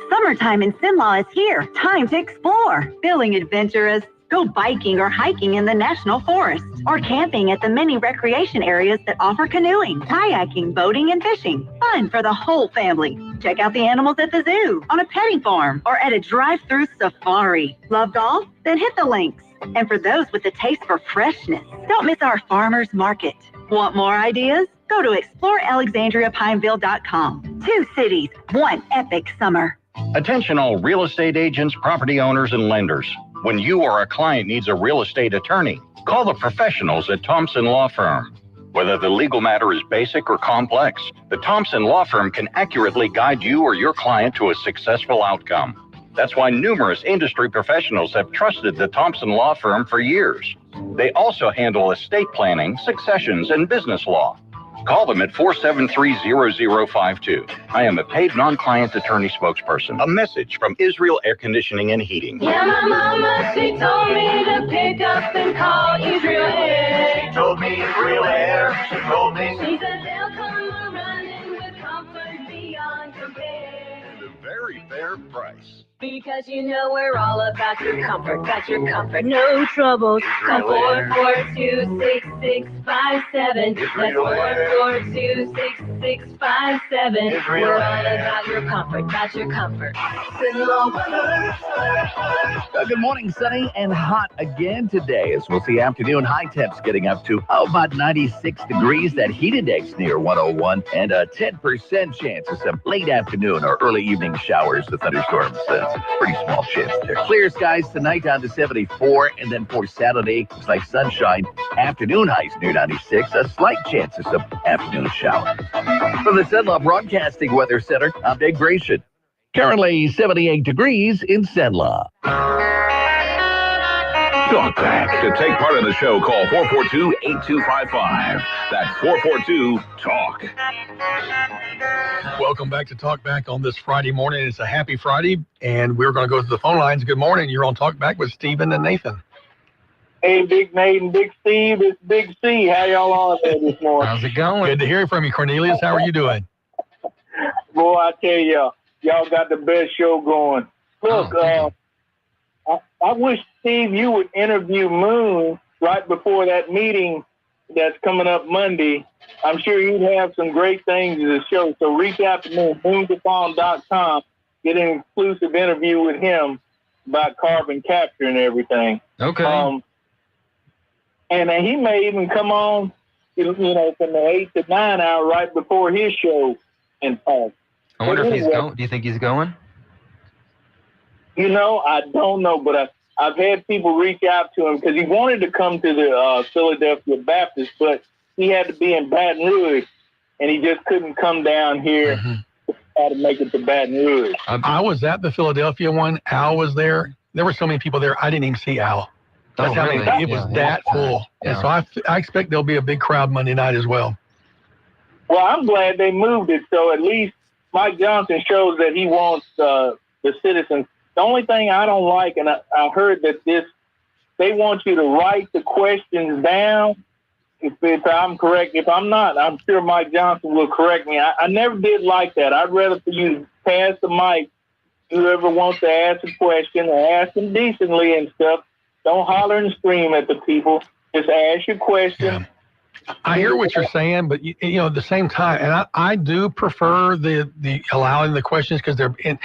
Summertime in Cenla is here. Time to explore. Feeling adventurous? Go biking or hiking in the National Forest, or camping at the many recreation areas that offer canoeing, kayaking, boating, and fishing. Fun for the whole family. Check out the animals at the zoo, on a petting farm, or at a drive-through safari. Love golf? Then hit the links. And for those with a taste for freshness, don't miss our farmers market. Want more ideas? Go to explorealexandriapineville.com. 2 cities, 1 epic summer. Attention all real estate agents, property owners, and lenders. When you or a client needs a real estate attorney, call the professionals at Thompson Law Firm. Whether the legal matter is basic or complex, the Thompson Law Firm can accurately guide you or your client to a successful outcome. That's why numerous industry professionals have trusted the Thompson Law Firm for years. They also handle estate planning, successions, and business law. Call them at 473-0052. I am a paid non-client attorney spokesperson. A message from Israel Air Conditioning and Heating. Yeah, my mama, she told me to pick up and call Israel Air. She told me Israel Air. She told me. She said they'll come running with comfort beyond compare. better price. Because you know we're all about your comfort, no troubles. Call 442-6657. That's 442-6657. We're all about your comfort, Good morning, sunny and hot again today as we'll see afternoon high temps getting up to about 96 degrees. That heat index near 101 and a 10% chance of some late afternoon or early evening showers with thunderstorms. Pretty small chance there. Clear skies tonight down to 74, and then for Saturday, it's like sunshine. Afternoon highs near 96, a slight chance of some afternoon showers. From the Cenla Broadcasting Weather Center, I'm Dave Gratian. Currently 78 degrees in Cenla. Talk back. To take part in the show, call 442-8255. That's 442-TALK. Welcome back to Talk Back on this Friday morning. It's a happy Friday, and we're going to go to the phone lines. Good morning. You're on Talk Back with Stephen and Nathan. Hey, Big Nate and Big Steve. It's Big C. How y'all on there this morning? How's it going? Good to hear from you, Cornelius. How are you doing? Boy, I tell y'all got the best show going. Look, I wish, Steve, you would interview Moon right before that meeting that's coming up Monday. I'm sure you'd have some great things to show. So reach out to me, moondefarm.com. Get an exclusive interview with him about carbon capture and everything. Okay. And he may even come on, from the 8 to 9 hour right before his show and talk. I wonder if he's going. Do you think he's going? I don't know, but I've had people reach out to him because he wanted to come to the Philadelphia Baptist, but he had to be in Baton Rouge, and he just couldn't come down here to try to make it to Baton Rouge. I was at the Philadelphia one. Al was there. There were so many people there, I didn't even see Al. That's how many. It was that full. Yeah. And so I expect there'll be a big crowd Monday night as well. Well, I'm glad they moved it, so at least Mike Johnson shows that he wants the citizens. The only thing I don't like, and I heard that they want you to write the questions down. If I'm correct, if I'm not, I'm sure Mike Johnson will correct me. I never did like that. I'd rather for you to pass the mic. Whoever wants to ask a question, ask them decently and stuff. Don't holler and scream at the people. Just ask your question. Yeah. I hear what you're saying, but at the same time, and I do prefer the allowing the questions because they're in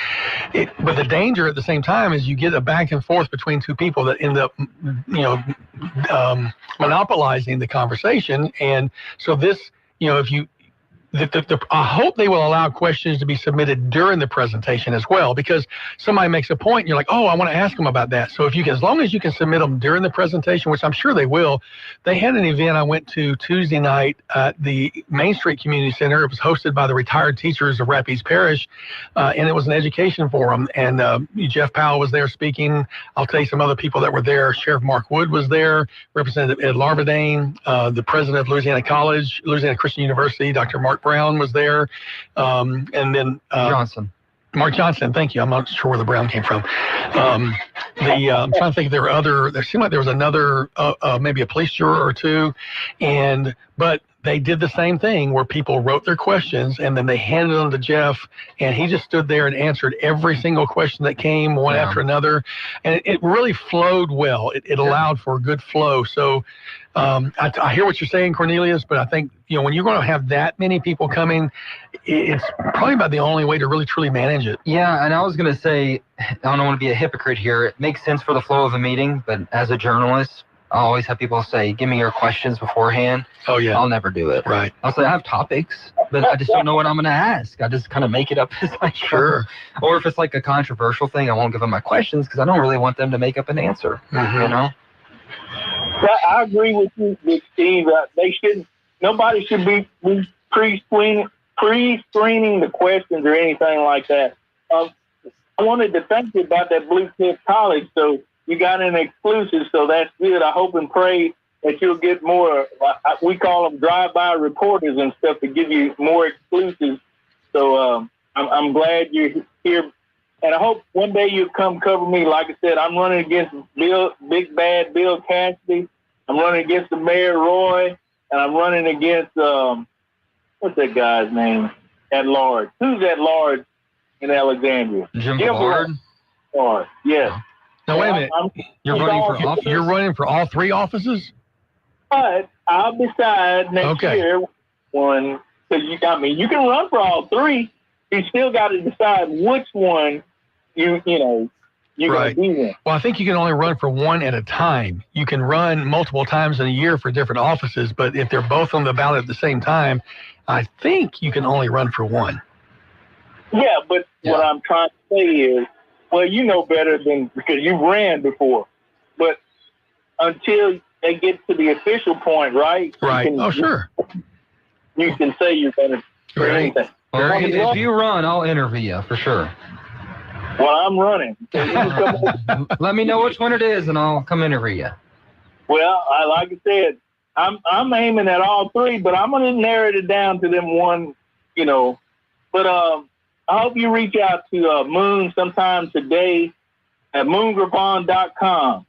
it. But the danger at the same time is you get a back and forth between two people that end up, monopolizing the conversation. And so this, if you. I hope they will allow questions to be submitted during the presentation as well, because somebody makes a point and you're like, oh, I want to ask them about that. So as long as you can submit them during the presentation, which I'm sure they will. They had an event I went to Tuesday night at the Main Street Community Center. It was hosted by the retired teachers of Rapides Parish, and it was an education forum. And Jeff Powell was there speaking. I'll tell you some other people that were there. Sheriff Mark Wood was there, Representative Ed Larvadain, the president of Louisiana College, Louisiana Christian University, Dr. Mark Brown was there, and then Mark Johnson. Thank you. I'm not sure where the Brown came from. I'm trying to think if there were there seemed like there was another, maybe a police juror or two, but they did the same thing where people wrote their questions and then they handed them to Jeff, and he just stood there and answered every single question that came one after another. And it really flowed well. It allowed for a good flow. So I hear what you're saying, Cornelius, but I think, when you're going to have that many people coming, it's probably about the only way to really truly manage it. Yeah, and I was going to say, I don't want to be a hypocrite here. It makes sense for the flow of a meeting, but as a journalist, I always have people say, give me your questions beforehand. Oh, yeah. I'll never do it. Right. I'll say, I have topics, but I just don't know what I'm going to ask. I just kind of make it up as I go. Sure. Or if it's like a controversial thing, I won't give them my questions because I don't really want them to make up an answer, I agree with you, Steve. Nobody should be pre-screening the questions or anything like that. I wanted to thank you about that Blue Cliff College. So you got an exclusive, so that's good. I hope and pray that you'll get more. We call them drive-by reporters and stuff to give you more exclusives. So I'm glad you're here. And I hope one day you'll come cover me. Like I said, I'm running against Big Bad Bill Cassidy. I'm running against the Mayor Roy. And I'm running against, what's that guy's name? At large. Who's at large? in Alexandria. Jim Jim Ballard? Ballard, yes. Now, wait a minute. You're running for office? You're running for all three offices? But I'll decide next year one, because you can run for all three. You still got to decide which one you're going to be in. Well, I think you can only run for one at a time. You can run multiple times in a year for different offices, but if they're both on the ballot at the same time, I think you can only run for one. Yeah, but what I'm trying to say is, well, you know better because you ran before. But until they get to the official point, right? Right. Sure. You can say you're going to do anything. Well, if you run, I'll interview you for sure. Well, I'm running. Let me know which one it is, and I'll come interview you. Well, like I said, I'm aiming at all three, but I'm going to narrow it down to them one, But I hope you reach out to Moon sometime today at moongrapon.com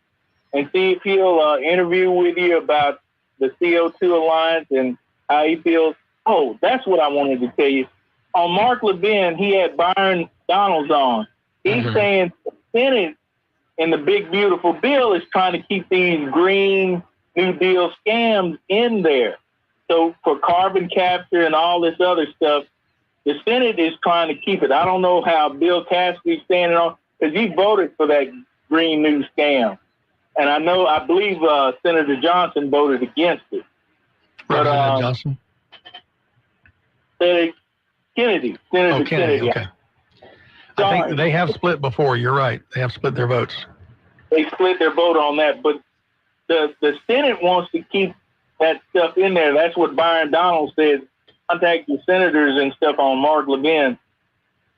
and see if he'll interview with you about the CO2 Alliance and how he feels. Oh, that's what I wanted to tell you. On Mark Levin, he had Byron Donalds on. He's saying the Senate and the big, beautiful bill is trying to keep these green New Deal scams in there. So for carbon capture and all this other stuff, the Senate is trying to keep it. I don't know how Bill Cassidy's standing on, because he voted for that green new scam. And I believe Senator Johnson voted against it. Representative Johnson? Senator Kennedy. Okay. I think they have split before. You're right. They have split their votes. They split their vote on that, but the Senate wants to keep that stuff in there. That's what Byron Donalds said. Contact the senators and stuff on Mark Levin.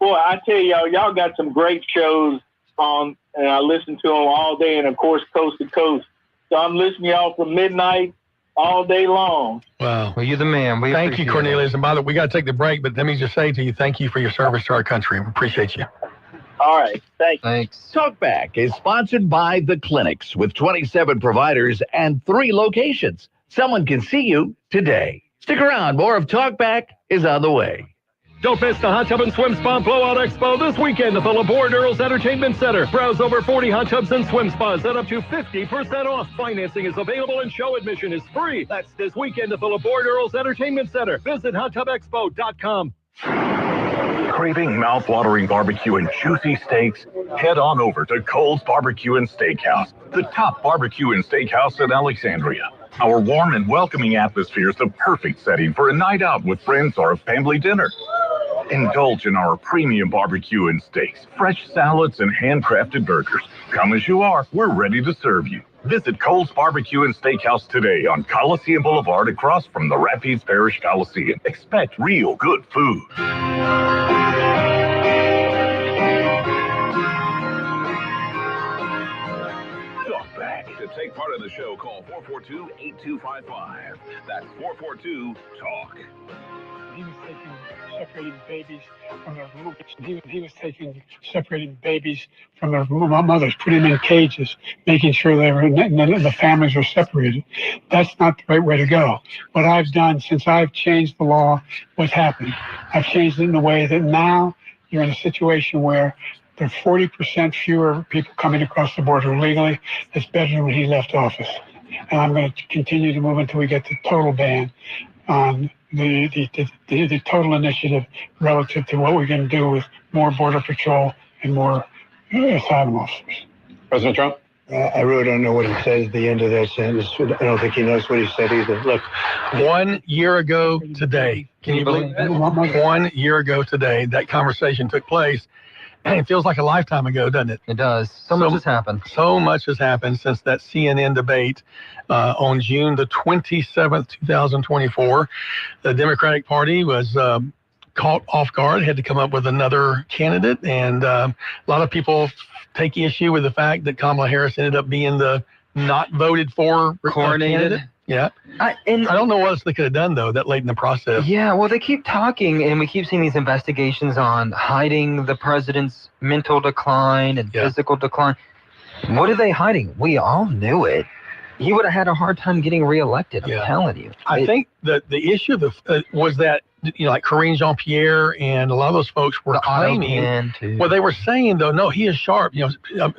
Boy, I tell y'all got some great shows on, and I listen to them all day, and of course, coast to coast. So I'm listening to y'all from midnight all day long. Wow. Well, you're the man. Thank you, Cornelius. And by the way, we got to take the break, but let me just say to you, thank you for your service to our country. We appreciate you. All right. Thanks. Talkback is sponsored by The Clinics with 27 providers and 3 locations. Someone can see you today. Stick around. More of Talkback is on the way. Don't miss the Hot Tub and Swim Spa Blowout Expo this weekend at the LeBoard Earls Entertainment Center. Browse over 40 hot tubs and swim spas at up to 50% off. Financing is available and show admission is free. That's this weekend at the LeBoard Earls Entertainment Center. Visit hottubexpo.com. Craving mouth-watering barbecue and juicy steaks? Head on over to Cole's Barbecue and Steakhouse, the top barbecue and steakhouse in Alexandria. Our warm and welcoming atmosphere is the perfect setting for a night out with friends or a family dinner. Indulge in our premium barbecue and steaks, fresh salads, and handcrafted burgers. Come as you are, we're ready to serve you. Visit Cole's Barbecue and Steakhouse today on Coliseum Boulevard across from the Rapides Parish Coliseum. Expect real good food. To take part in the show, call 442-8255. That's 442-TALK. He was taking separating babies from their mothers. He was taking separating babies from their mothers, putting them in cages, making sure the families were separated. That's not the right way to go. What I've done since I've changed the law, what's happened? I've changed it in a way that now you're in a situation where there are 40% fewer people coming across the border legally. That's better than when he left office. And I'm going to continue to move until we get the total ban on the total initiative relative to what we're going to do with more Border Patrol and more asylum officers. President Trump? I really don't know what he said at the end of that sentence. I don't think he knows what he said either. Look. 1 year ago today, can you believe that? 1 year ago today, that conversation took place. And it feels like a lifetime ago, doesn't it? It does. So much has happened. So much has happened since that CNN debate on June the 27th, 2024. The Democratic Party was caught off guard, had to come up with another candidate. And a lot of people take issue with the fact that Kamala Harris ended up being the not voted for candidate. Yeah. I don't know what else they could have done, though, that late in the process. Yeah, well, they keep talking, and we keep seeing these investigations on hiding the president's mental decline and physical decline. What are they hiding? We all knew it. he would have had a hard time getting reelected. I'm telling you. I think that the issue was that, like Karine Jean-Pierre and a lot of those folks were claiming. Well, they were saying, though, no, he is sharp.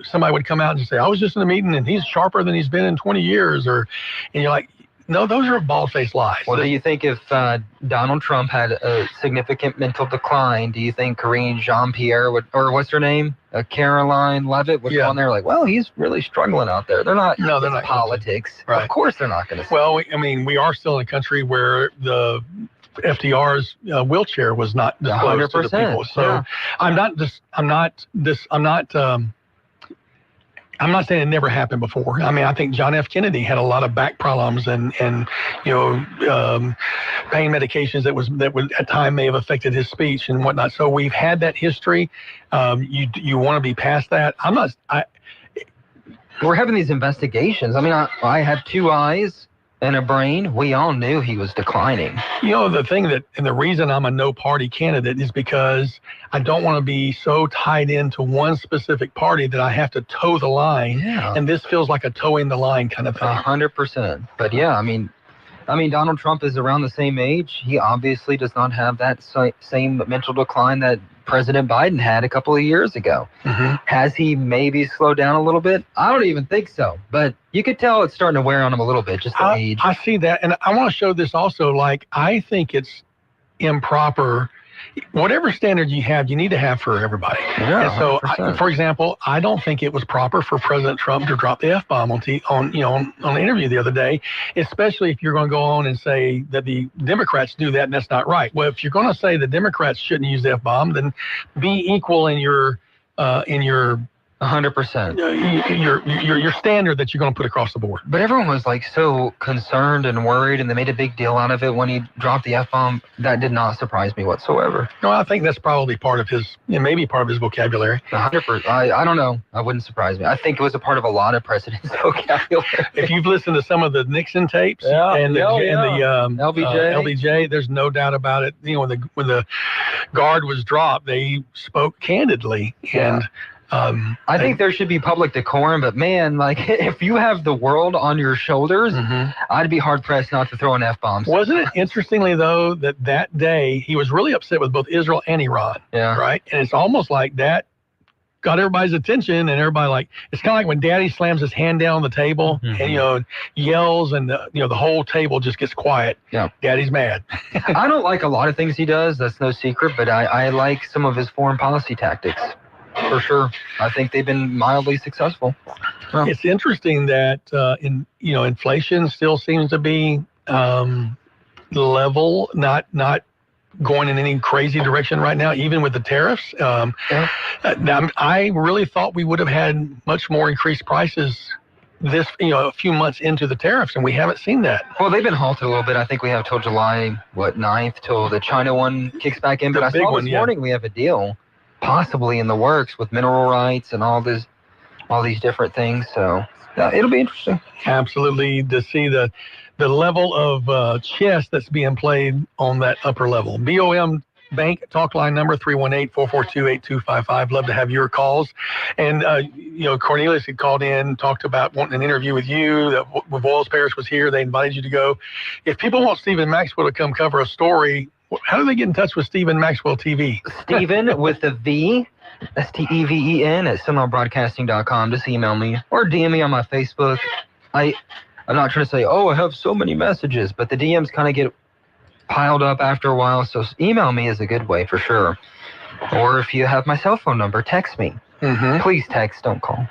Somebody would come out and say, I was just in a meeting and he's sharper than he's been in 20 years. And you're like, no, those are bald-faced lies. Well, do you think if Donald Trump had a significant mental decline, do you think Karine Jean-Pierre would, or what's her name? Caroline Levitt would go on there like, well, he's really struggling out there. They're not. No, they're not politics. Right. Of course they're not going to say. Well, we are still in a country where the FDR's wheelchair was not disclosed to the people. So I'm not saying it never happened before. I think John F. Kennedy had a lot of back problems and pain medications that would at time may have affected his speech and whatnot. So we've had that history. You want to be past that. We're having these investigations. I have 2 eyes and a brain. We all knew he was declining. The thing and the reason I'm a no party candidate is because I don't want to be so tied into one specific party that I have to toe the line. Yeah. And this feels like a toeing the line kind of thing. 100%. But yeah, Donald Trump is around the same age. He obviously does not have that same mental decline that President Biden had a couple of years ago. Mm-hmm. Has he maybe slowed down a little bit? I don't even think so. But you could tell it's starting to wear on him a little bit, just the age. I see that. And I want to show this also. I think it's improper. Whatever standard you have, you need to have for everybody. Yeah, and so, for example, I don't think it was proper for President Trump to drop the F-bomb on an interview the other day, especially if you're going to go on and say that the Democrats do that and that's not right. Well, if you're going to say the Democrats shouldn't use the F-bomb, then be equal in your 100%. Your standard that you're going to put across the board. But everyone was so concerned and worried, and they made a big deal out of it when he dropped the F-bomb. That did not surprise me whatsoever. No, I think that's probably part of his, maybe part of his vocabulary. 100%. I don't know. It wouldn't surprise me. I think it was a part of a lot of presidents' vocabulary. If you've listened to some of the Nixon tapes and the LBJ, there's no doubt about it. When the guard was dropped, they spoke candidly and. I think there should be public decorum, but man, if you have the world on your shoulders, I'd be hard pressed not to throw an F-bomb. Wasn't it interestingly though that day he was really upset with both Israel and Iran? Yeah. Right. And it's almost like that got everybody's attention, and everybody it's kind of like when Daddy slams his hand down on the table and yells, and the whole table just gets quiet. Yeah. Daddy's mad. I don't like a lot of things he does. That's no secret, but I like some of his foreign policy tactics. For sure. I think they've been mildly successful. Well, it's interesting that inflation still seems to be level, not going in any crazy direction right now, even with the tariffs. I really thought we would have had much more increased prices a few months into the tariffs, and we haven't seen that. Well, they've been halted a little bit. I think we have till July 9th till the China one kicks back in. But I saw this morning we have a deal possibly in the works with mineral rights and all these different things. So it'll be interesting. Absolutely, to see the level of chess that's being played on that upper level. BOM Bank talk line number 318-442-8255. Love to have your calls. And Cornelius had called in, talked about wanting an interview with you. That Voiles Parish was here. They invited you to go. If people want Stephen Maxwell to come cover a story, how do they get in touch with Stephen Maxwell TV? Stephen with a V, STEVEN at SimLawBroadcasting.com. Just email me or DM me on my Facebook. I'm not trying to say, I have so many messages, but the DMs kind of get piled up after a while. So email me is a good way for sure. Or if you have my cell phone number, text me. Mm-hmm. Please text, don't call.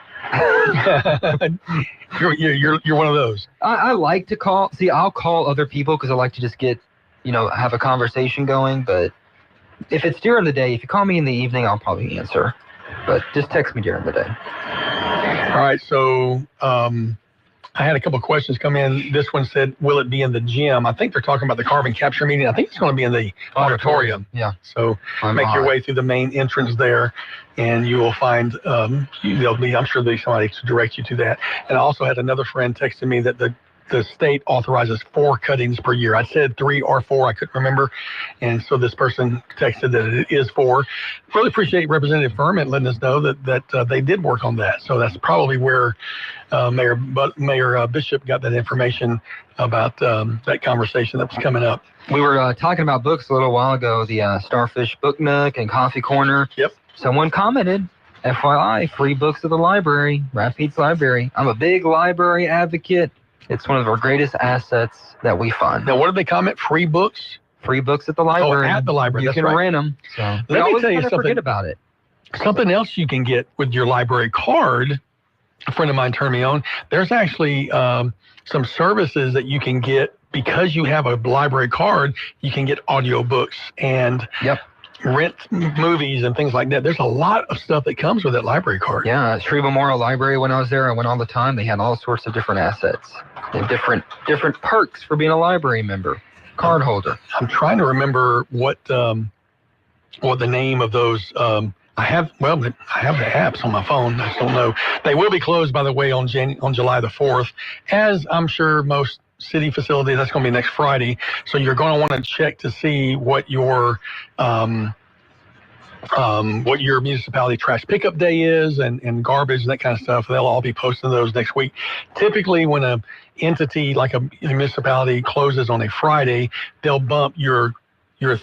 You're one of those. I like to call. See, I'll call other people because I like to just get, have a conversation going. But if it's during the day, if you call me in the evening, I'll probably answer. But just text me during the day. All right. So I had a couple of questions come in. This one said, will it be in the gym? I think they're talking about the carbon capture meeting. I think it's going to be in the auditorium. Yeah. So make your way through the main entrance there, and you will find, I'm sure there'll be somebody to direct you to that. And I also had another friend texting me that the the state authorizes 4 cuttings per year. I said 3 or 4, I couldn't remember. And so this person texted that it is 4. Really appreciate Representative Furman letting us know that they did work on that. So that's probably where Mayor Bishop got that information about that conversation that was coming up. We were talking about books a little while ago, the Starfish Book Nook and Coffee Corner. Yep. Someone commented, FYI, free books at the library, Rapides Library. I'm a big library advocate. It's one of our greatest assets that we fund. Now, what did they comment? Free books? Free books at the library. Oh, at the library. You That's can right. rent them. So Let me tell you something. Forget about it. Something else you can get with your library card, a friend of mine turned me on. There's actually some services that you can get because you have a library card. You can get audiobooks and rent movies and things like that. There's a lot of stuff that comes with that library card. Yeah, at Shreve Memorial Library, when I was there, I went all the time. They had all sorts of different assets and different perks for being a library member, card holder. I'm trying to remember what the name of those. I have the apps on my phone. I just don't know. They will be closed, by the way, on July the 4th, as I'm sure most city facilities. That's going to be next Friday. So you're going to want to check to see what your municipality trash pickup day is and garbage and that kind of stuff. They'll all be posting those next week. Typically, when a entity like a municipality closes on a Friday, they'll bump your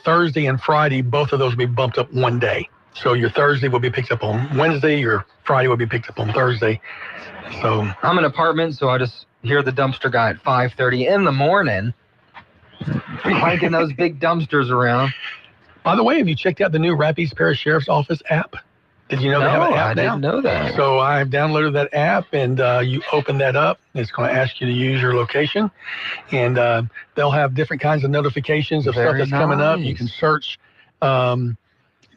Thursday and Friday. Both of those will be bumped up one day. So your Thursday will be picked up on Wednesday. Your Friday will be picked up on Thursday. So I'm an apartment, so I just hear the dumpster guy at 5:30 in the morning, cranking those big dumpsters around. By the way, have you checked out the new Rapides Parish Sheriff's Office app? Did you know they have an app now? I didn't know that. So I've downloaded that app, and you open that up. It's going to ask you to use your location, and they'll have different kinds of notifications of stuff that's coming up. You can search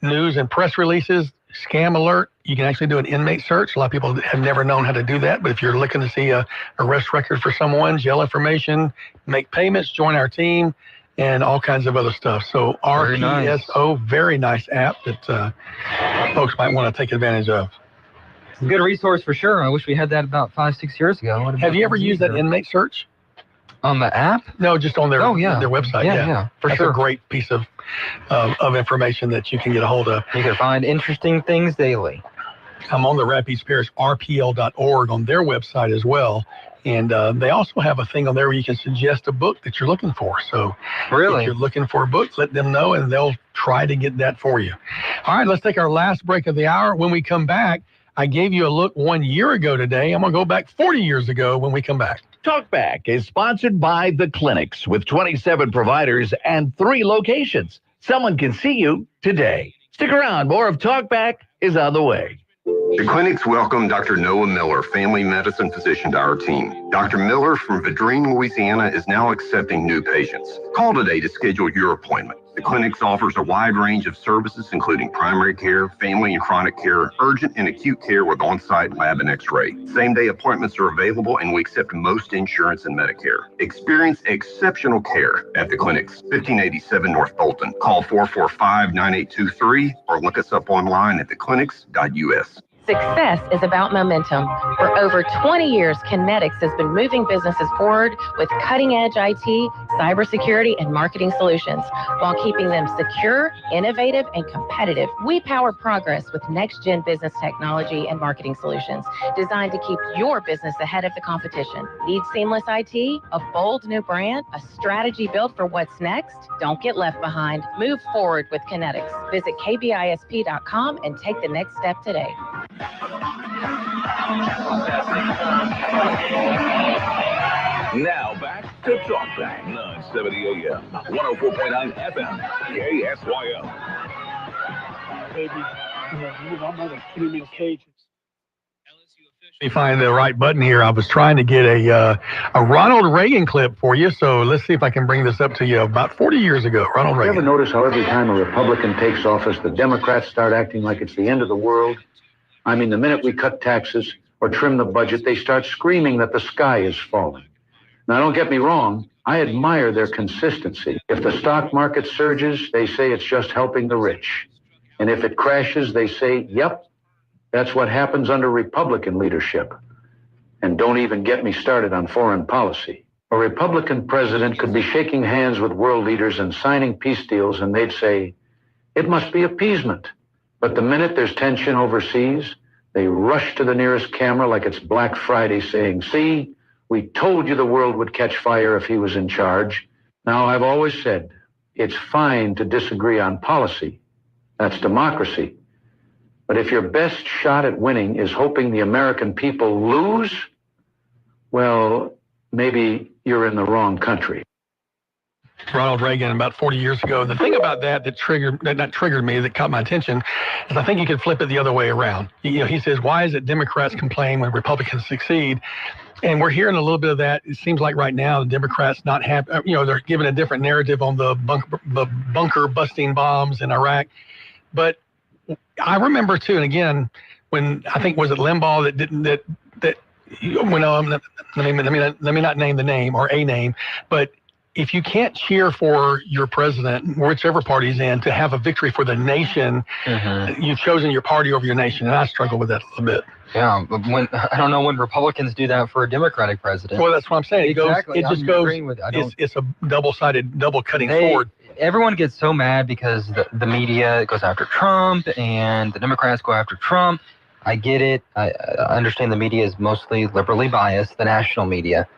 news and press releases, scam alert. You can actually do an inmate search. A lot of people have never known how to do that, but if you're looking to see a arrest record for someone, jail information, make payments, join our team, and all kinds of other stuff. So RPSO, very nice app that folks might want to take advantage of. It's a good resource for sure. I wish we had that about 5-6 years ago. Have you ever used that inmate search? On the app? No, just on their their website. Yeah, for That's sure. a great piece of information that you can get a hold of. You can find interesting things daily. I'm on the Rapides Parish RPL.org on their website as well. And they also have a thing on there where you can suggest a book that you're looking for. So if you're looking for a book, let them know and they'll try to get that for you. All right, let's take our last break of the hour. When we come back, I gave you a look 1 year ago today. I'm going to go back 40 years ago when we come back. Talkback is sponsored by The Clinics with 27 providers and 3 locations. Someone can see you today. Stick around. More of Talkback is on the way. The clinics welcome Dr. Noah Miller, family medicine physician, to our team. Dr. Miller from Vadrine, Louisiana, is now accepting new patients. Call today to schedule your appointment. The clinics offers a wide range of services, including primary care, family and chronic care, urgent and acute care with on-site lab and x-ray. Same-day appointments are available, and we accept most insurance and Medicare. Experience exceptional care at the clinics, 1587 North Bolton. Call 445-9823 or look us up online at theclinics.us. Success is about momentum. For over 20 years, Kinetics has been moving businesses forward with cutting-edge IT, cybersecurity, and marketing solutions while keeping them secure, innovative, and competitive. We power progress with next-gen business technology and marketing solutions designed to keep your business ahead of the competition. Need seamless IT, a bold new brand, a strategy built for what's next? Don't get left behind. Move forward with Kinetics. Visit kbisp.com and take the next step today. Now back to Talkback 970 AM, 104.9 FM, KSYO. Baby, my mother put him in cages. Let me find the right button here. I was trying to get a Ronald Reagan clip for you, so let's see if I can bring this up to you. About 40 years ago, Ronald Reagan. You ever notice how every time a Republican takes office, the Democrats start acting like it's the end of the world? I mean, the minute we cut taxes or trim the budget, they start screaming that the sky is falling. Now, don't get me wrong. I admire their consistency. If the stock market surges, they say it's just helping the rich. And if it crashes, they say, yep, that's what happens under Republican leadership. And don't even get me started on foreign policy. A Republican president could be shaking hands with world leaders and signing peace deals, and they'd say, it must be appeasement. But the minute there's tension overseas, they rush to the nearest camera like it's Black Friday saying, see, we told you the world would catch fire if he was in charge. Now, I've always said, it's fine to disagree on policy. That's democracy. But if your best shot at winning is hoping the American people lose, well, maybe you're in the wrong country. Ronald Reagan about 40 years ago. The thing about that not triggered me, that caught my attention, is I think you could flip it the other way around. He says, why is it Democrats complain when Republicans succeed? And we're hearing a little bit of that. It seems like right now the Democrats not have, they're giving a different narrative on the bunker busting bombs in Iraq. But I remember too, and again, when I think, was it Limbaugh let me not name the name or a name, but if you can't cheer for your president, whichever party's in, to have a victory for the nation, you've chosen your party over your nation. And I struggle with that a little bit. Yeah, but I don't know when Republicans do that for a Democratic president. Well, that's what I'm saying. Exactly. It's a double-sided, double-cutting sword. Everyone gets so mad because the media goes after Trump and the Democrats go after Trump. I get it. I understand the media is mostly liberally biased, the national media.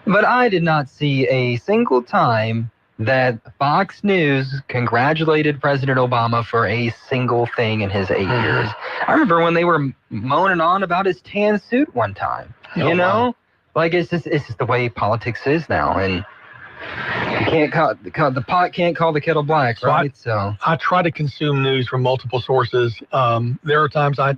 But I did not see a single time that Fox News congratulated President Obama for a single thing in his 8 years. I remember when they were moaning on about his tan suit one time. Wow. Like it's just the way politics is now, and you can't the pot can't call the kettle black, right? So I try to consume news from multiple sources. There are times I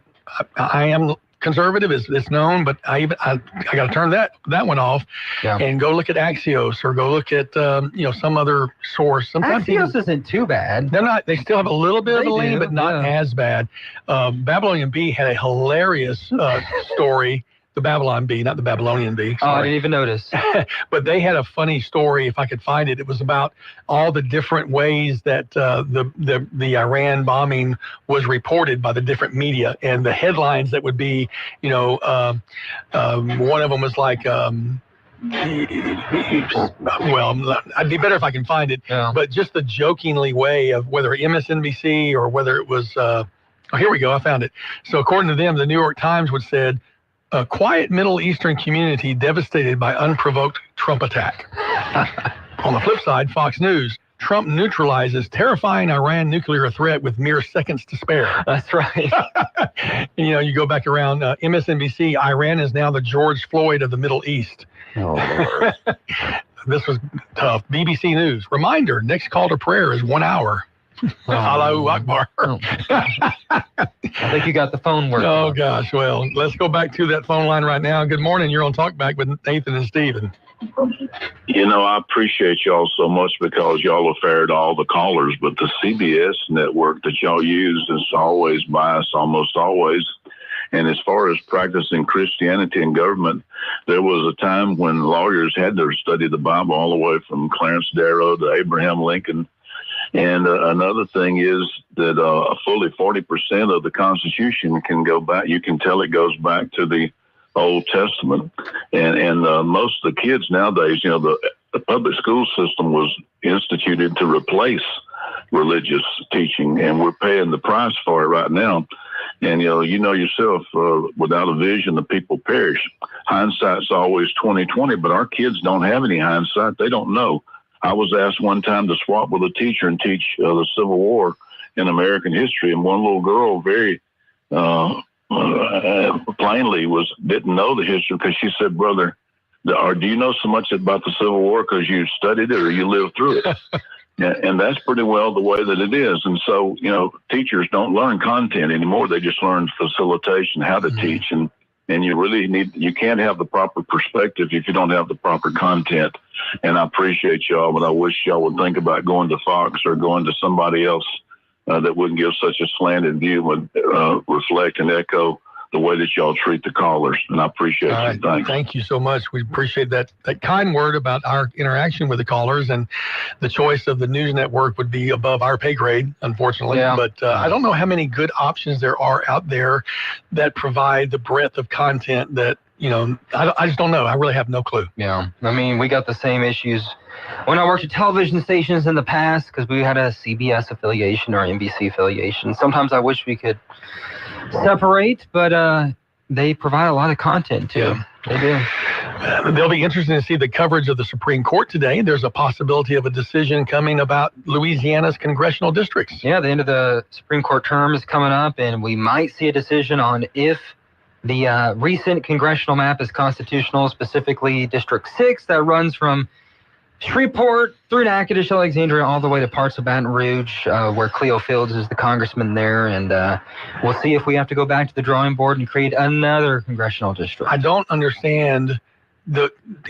am conservative, it's known, but I got to turn that one off and go look at Axios or go look at some other source. Sometimes Axios isn't too bad. They're not. They still have a little bit of a lean, but not as bad. Babylonian Bee had a hilarious story. The Babylon Bee, not the Babylonian Bee. Oh, I didn't even notice. But they had a funny story, if I could find it. It was about all the different ways that the Iran bombing was reported by the different media, and the headlines that would be, one of them was like, well, I'd be better if I can find it. Yeah. But just the jokingly way of whether MSNBC or whether it was, here we go, I found it. So according to them, the New York Times would said, a quiet Middle Eastern community devastated by unprovoked Trump attack. On the flip side, Fox News, Trump neutralizes terrifying Iran nuclear threat with mere seconds to spare. That's right. And, you go back around MSNBC, Iran is now the George Floyd of the Middle East. Oh, Lord. This was tough. BBC News, reminder, next call to prayer is 1 hour. Allahu Akbar. I think you got the phone working. Oh, gosh. Well, let's go back to that phone line right now. Good morning. You're on Talkback with Nathan and Steven. I appreciate y'all so much because y'all are fair to all the callers, but the CBS network that y'all use is always biased, almost always. And as far as practicing Christianity in government, there was a time when lawyers had to study the Bible all the way from Clarence Darrow to Abraham Lincoln. And another thing is that fully 40% of the Constitution can go back. You can tell it goes back to the Old Testament. And most of the kids nowadays, the public school system was instituted to replace religious teaching, and we're paying the price for it right now. And, you know yourself, without a vision, the people perish. Hindsight's always 20/20, but our kids don't have any hindsight. They don't know. I was asked one time to swap with a teacher and teach the Civil War in American history, and one little girl very plainly didn't know the history because she said, "Brother, do you know so much about the Civil War because you studied it or you lived through it?" And that's pretty well the way that it is. And so, teachers don't learn content anymore; they just learn facilitation, how to teach, and you really you can't have the proper perspective if you don't have the proper content. And I appreciate y'all, but I wish y'all would think about going to Fox or going to somebody else that wouldn't give such a slanted view, would reflect and echo the way that y'all treat the callers, and I appreciate All you. right. Thanks. Thank you so much. We appreciate that kind word about our interaction with the callers, and the choice of the news network would be above our pay grade, unfortunately. Yeah. But I don't know how many good options there are out there that provide the breadth of content that, I just don't know. I really have no clue. Yeah. I mean, we got the same issues when I worked at television stations in the past because we had a CBS affiliation or NBC affiliation. Sometimes I wish we could separate, but they provide a lot of content too. Yeah. They do. They'll be interested to see the coverage of the Supreme Court today. There's a possibility of a decision coming about Louisiana's congressional districts. Yeah, the end of the Supreme Court term is coming up, and we might see a decision on if the recent congressional map is constitutional, specifically District 6 that runs from Shreveport through Natchitoches, Alexandria, all the way to parts of Baton Rouge, where Cleo Fields is the congressman there. And we'll see if we have to go back to the drawing board and create another congressional district. I don't understand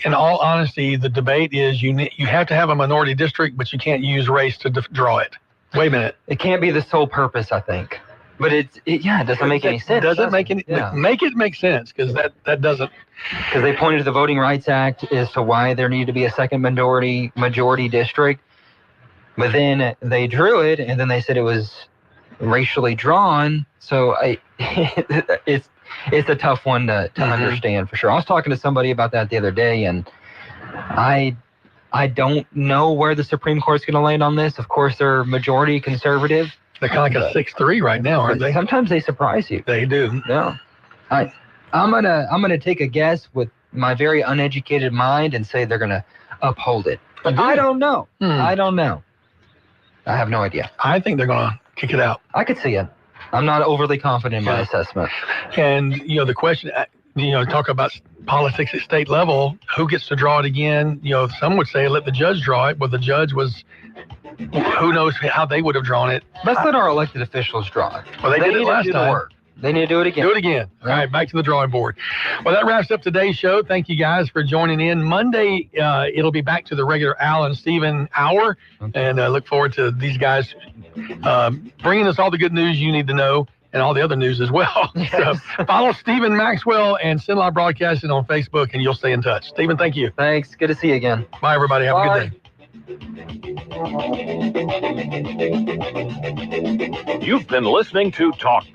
in all honesty, the debate is you have to have a minority district, but you can't use race to draw it. Wait a minute. It can't be the sole purpose, I think. But it doesn't make any sense. Doesn't make any. Yeah. Make it make sense, because that doesn't. Because they pointed to the Voting Rights Act as to why there needed to be a second majority district, but then they drew it, and then they said it was racially drawn. So it's a tough one to understand for sure. I was talking to somebody about that the other day, and I don't know where the Supreme Court's going to land on this. Of course, they're majority conservative. They're kind of like a 6-3 right now, aren't they? Sometimes they surprise you. They do. Yeah. I'm gonna take a guess with my very uneducated mind and say they're gonna uphold it. But I don't know. I don't know. I have no idea. I think they're gonna kick it out. I could see it. I'm not overly confident in my assessment. And the question, talk about politics at state level. Who gets to draw it again? Some would say let the judge draw it, but the judge was. Who knows how they would have drawn it? Let's let our elected officials draw it. Well, they did it last time. They need to do it again. Do it again. All right, back to the drawing board. Well, that wraps up today's show. Thank you guys for joining in. Monday, it'll be back to the regular Al and Steven hour, and I look forward to these guys bringing us all the good news you need to know and all the other news as well. Yes. So follow Stephen Maxwell and Sinlaw Broadcasting on Facebook, and you'll stay in touch. Stephen, thank you. Thanks. Good to see you again. Bye, everybody. Have a good day. You've been listening to Talkback.